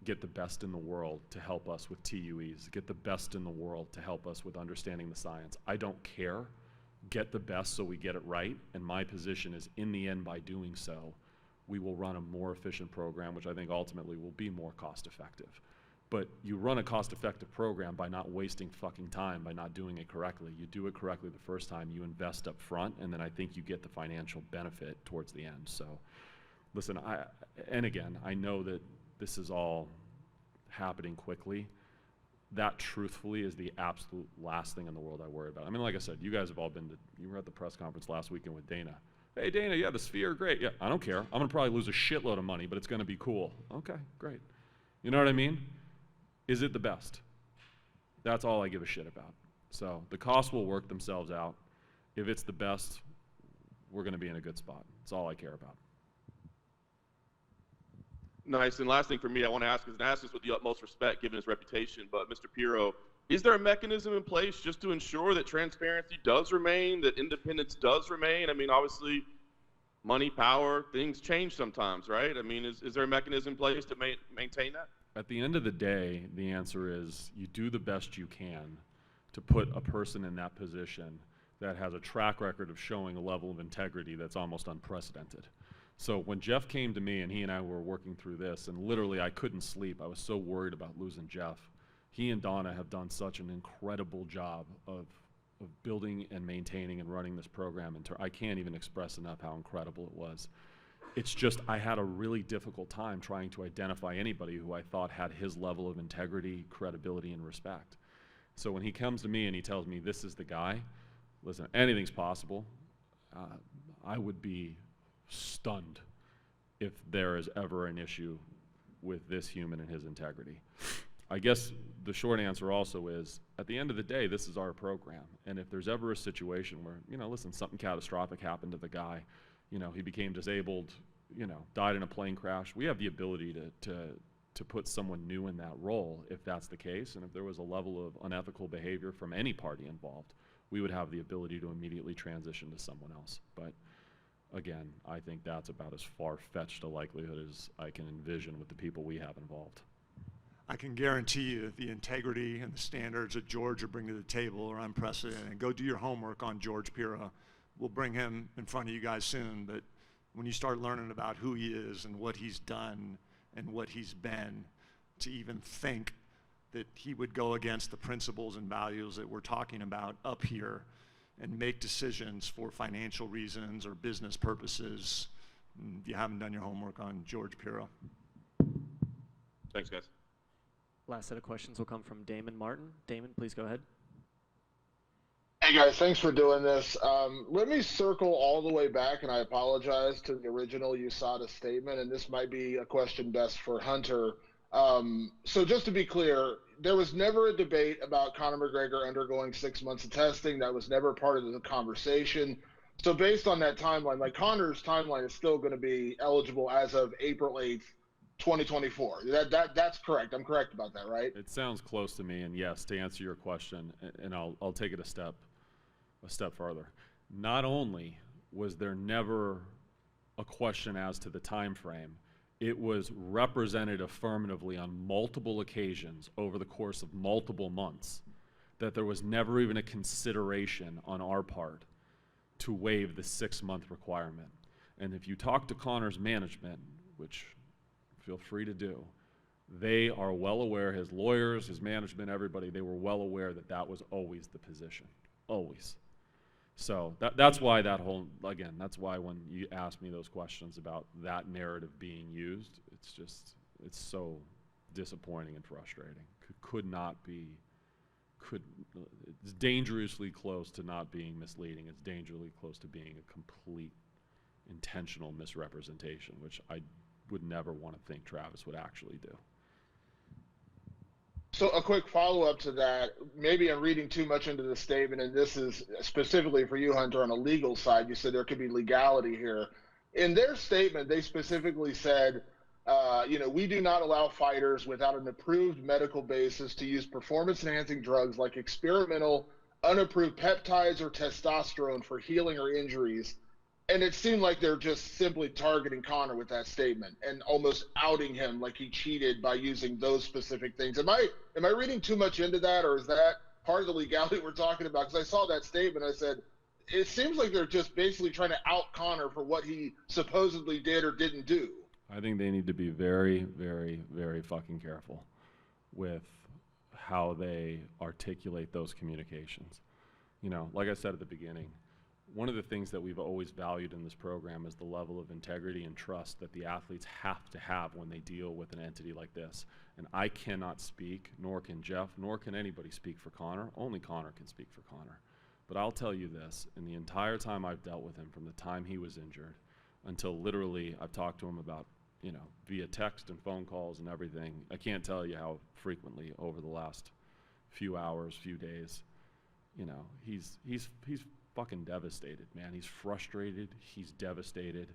Get the best in the world to help us with TUEs. Get the best in the world to help us with understanding the science. I don't care. Get the best so we get it right. And my position is, in the end, by doing so, we will run a more efficient program, which I think ultimately will be more cost effective. But you run a cost-effective program by not wasting fucking time, by not doing it correctly. You do it correctly the first time, you invest up front, and then I think you get the financial benefit towards the end. So, listen, and again, I know that this is all happening quickly. That, truthfully, is the absolute last thing in the world I worry about. I mean, like I said, you guys have all you were at the press conference last weekend with Dana. Hey, Dana, yeah, the Sphere, great. Yeah, I don't care. I'm going to probably lose a shitload of money, but it's going to be cool. Okay, great. You know what I mean? Is it the best? That's all I give a shit about. So the costs will work themselves out. If it's the best, we're going to be in a good spot. That's all I care about.
Nice. And last thing for me, I want to ask, and ask this with the utmost respect, given his reputation, but Mr. Pirro, is there a mechanism in place just to ensure that transparency does remain, that independence does remain? I mean, obviously, money, power, things change sometimes, right? I mean, is there a mechanism in place to maintain that?
At the end of the day, the answer is you do the best you can to put a person in that position that has a track record of showing a level of integrity that's almost unprecedented. So when Jeff came to me and he and I were working through this, and literally I couldn't sleep, I was so worried about losing Jeff. He and Donna have done such an incredible job of building and maintaining and running this program. I can't even express enough how incredible it was. It's just, I had a really difficult time trying to identify anybody who I thought had his level of integrity, credibility, and respect. So when he comes to me and he tells me this is the guy, listen, anything's possible. I would be stunned if there is ever an issue with this human and his integrity. I guess the short answer also is, at the end of the day, this is our program. And if there's ever a situation where, listen, something catastrophic happened to the guy, he became disabled, died in a plane crash, we have the ability to put someone new in that role if that's the case. And if there was a level of unethical behavior from any party involved, we would have the ability to immediately transition to someone else. But again, I think that's about as far-fetched a likelihood as I can envision with the people we have involved.
I can guarantee you the integrity and the standards that George will bring to the table are unprecedented. And go do your homework on George Pirro. We'll bring him in front of you guys soon, but when you start learning about who he is and what he's done and what he's been, to even think that he would go against the principles and values that we're talking about up here and make decisions for financial reasons or business purposes, you haven't done your homework on George Pirro.
Thanks, guys.
Last set of questions will come from Damon Martin. Damon, please go ahead.
Hey guys, thanks for doing this. Let me circle all the way back, and I apologize, to the original USADA statement, and this might be a question best for Hunter. So just to be clear, there was never a debate about Conor McGregor undergoing 6 months of testing. That was never part of the conversation. So based on that timeline, like Conor's timeline is still going to be eligible as of April 8th, 2024. That's correct. I'm correct about that, right?
It sounds close to me, and yes, to answer your question, and I'll take it a step further. Not only was there never a question as to the time frame, it was represented affirmatively on multiple occasions over the course of multiple months that there was never even a consideration on our part to waive the 6-month requirement. And if you talk to Conor's management, which feel free to do, they are well aware, his lawyers, his management, everybody, they were well aware that that was always the position, always. So that's why that whole, again, that's why when you ask me those questions about that narrative being used, it's so disappointing and frustrating. It's dangerously close to not being misleading. It's dangerously close to being a complete intentional misrepresentation, which I would never want to think Travis would actually do.
So a quick follow-up to that, maybe I'm reading too much into the statement, and this is specifically for you, Hunter, on a legal side. You said there could be legality here. In their statement, they specifically said, we do not allow fighters without an approved medical basis to use performance-enhancing drugs like experimental, unapproved peptides or testosterone for healing or injuries. And it seemed like they're just simply targeting Conor with that statement and almost outing him like he cheated by using those specific things. Am I reading too much into that, or is that part of the legality we're talking about? Because I saw that statement, I said, it seems like they're just basically trying to out Conor for what he supposedly did or didn't do.
I think they need to be very, very, very fucking careful with how they articulate those communications. Like I said at the beginning, one of the things that we've always valued in this program is the level of integrity and trust that the athletes have to have when they deal with an entity like this. And I cannot speak, nor can Jeff, nor can anybody speak for Conor. Only Conor can speak for Conor. But I'll tell you this, in the entire time I've dealt with him, from the time he was injured until literally I've talked to him about, via text and phone calls and everything, I can't tell you how frequently over the last few hours, few days, he's fucking devastated, man. He's frustrated. He's devastated.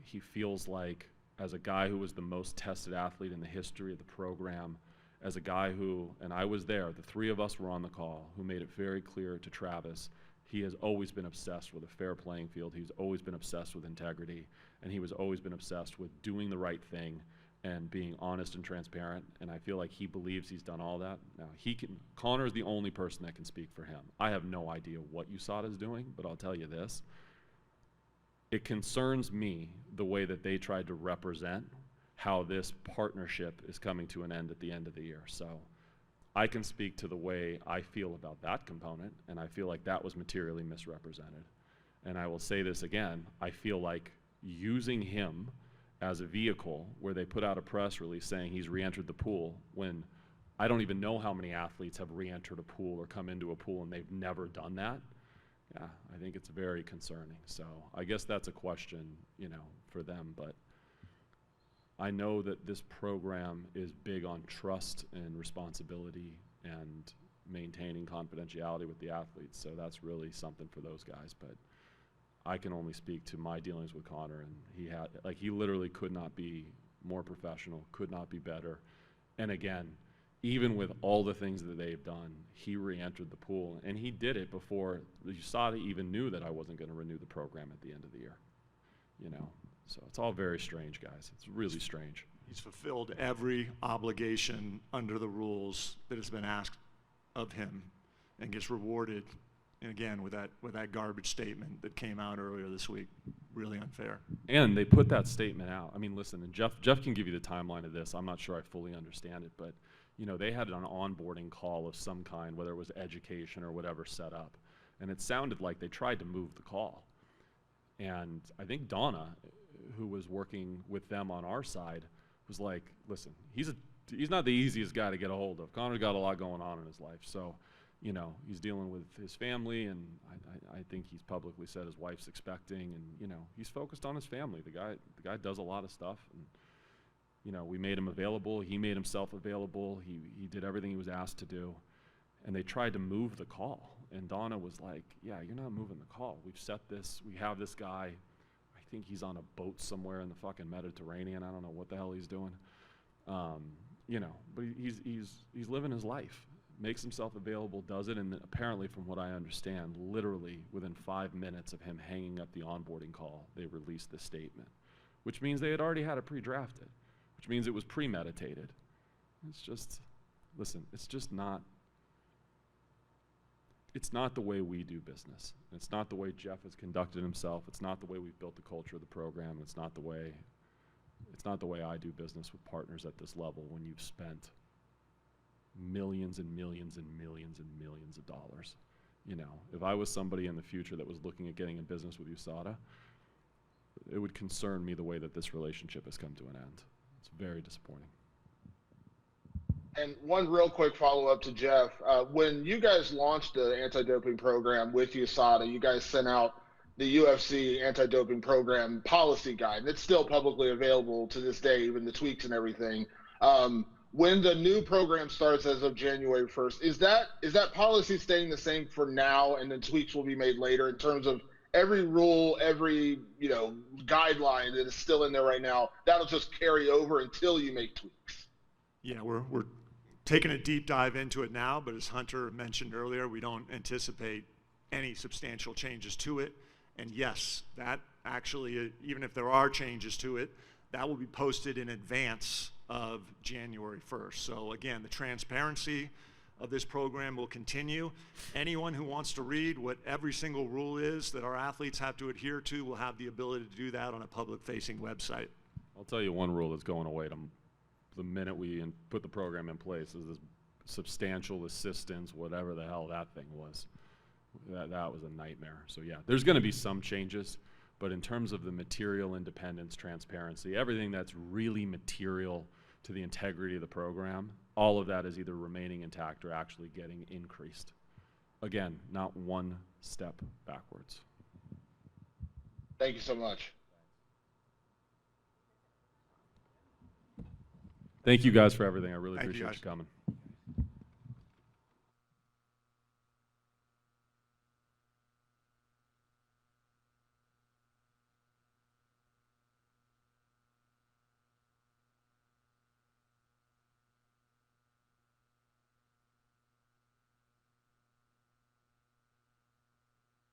He feels like, as a guy who was the most tested athlete in the history of the program, as a guy who, and I was there, the three of us were on the call, who made it very clear to Travis, he has always been obsessed with a fair playing field. He's always been obsessed with integrity, and he was always been obsessed with doing the right thing and being honest and transparent, and I feel like he believes he's done all that. Now, Conor is the only person that can speak for him. I have no idea what USADA is doing, but I'll tell you this. It concerns me the way that they tried to represent how this partnership is coming to an end at the end of the year. So I can speak to the way I feel about that component, and I feel like that was materially misrepresented. And I will say this again, I feel like using him as a vehicle where they put out a press release saying he's re-entered the pool, when I don't even know how many athletes have re-entered a pool or come into a pool and they've never done that. Yeah, I think it's very concerning. So I guess that's a question, for them, but I know that this program is big on trust and responsibility and maintaining confidentiality with the athletes, so that's really something for those guys, but I can only speak to my dealings with Conor, and he literally could not be more professional, could not be better. And again, even with all the things that they've done, he re-entered the pool, and he did it before USADA even knew that I wasn't going to renew the program at the end of the year. So it's all very strange, guys. It's really strange.
He's fulfilled every obligation under the rules that has been asked of him, and gets rewarded. And again, with that garbage statement that came out earlier this week, really unfair.
And they put that statement out. I mean, listen, and Jeff can give you the timeline of this. I'm not sure I fully understand it, but they had an onboarding call of some kind, whether it was education or whatever, set up, and it sounded like they tried to move the call. And I think Donna, who was working with them on our side, was like, "Listen, he's not the easiest guy to get a hold of. Conor's got a lot going on in his life, so." He's dealing with his family, and I think he's publicly said his wife's expecting, and he's focused on his family. The guy does a lot of stuff, and You know, we made him available. He made himself available. He did everything he was asked to do. And they tried to move the call. And Donna was like, yeah, you're not moving the call. We've set this. We have this guy. I think he's on a boat somewhere in the fucking Mediterranean. I don't know what the hell he's doing. You know, but he's living his life. Makes himself available, does it, and apparently, from what I understand, literally within 5 minutes of him hanging up the onboarding call, they released the statement, which means they had already had it pre-drafted, which means it was premeditated. It's just, listen, it's just not, it's not the way we do business. It's not the way Jeff has conducted himself. It's not the way we've built the culture of the program. It's not the way I do business with partners at this level when you've spent millions and millions and millions and millions of dollars. You know, if I was somebody in the future that was looking at getting in business with USADA, it would concern me the way that this relationship has come to an end. It's very disappointing.
And one real quick follow-up to Jeff. When you guys launched the anti-doping program with USADA, you guys sent out the UFC anti-doping program policy guide, and it's still publicly available to this day, even the tweaks and everything. When the new program starts as of January 1st, is that policy staying the same for now, and then tweaks will be made later in terms of every rule, every guideline that is still in there right now, that'll just carry over until you make tweaks?
Yeah, we're taking a deep dive into it now, but as Hunter mentioned earlier, we don't anticipate any substantial changes to it. And yes, that actually, even if there are changes to it, that will be posted in advance of January 1st. So again, the transparency of this program will continue. Anyone who wants to read what every single rule is that our athletes have to adhere to will have the ability to do that on a public-facing website.
I'll tell you one rule that's going away the minute we put the program in place is this substantial assistance, whatever the hell that thing was. That was a nightmare. So yeah, there's going to be some changes, but in terms of the material independence, transparency, everything that's really material to the integrity of the program, all of that is either remaining intact or actually getting increased. Again, not one step backwards.
Thank you so much.
Thank you guys for everything. I really
Thank you,
appreciate
guys.
you coming.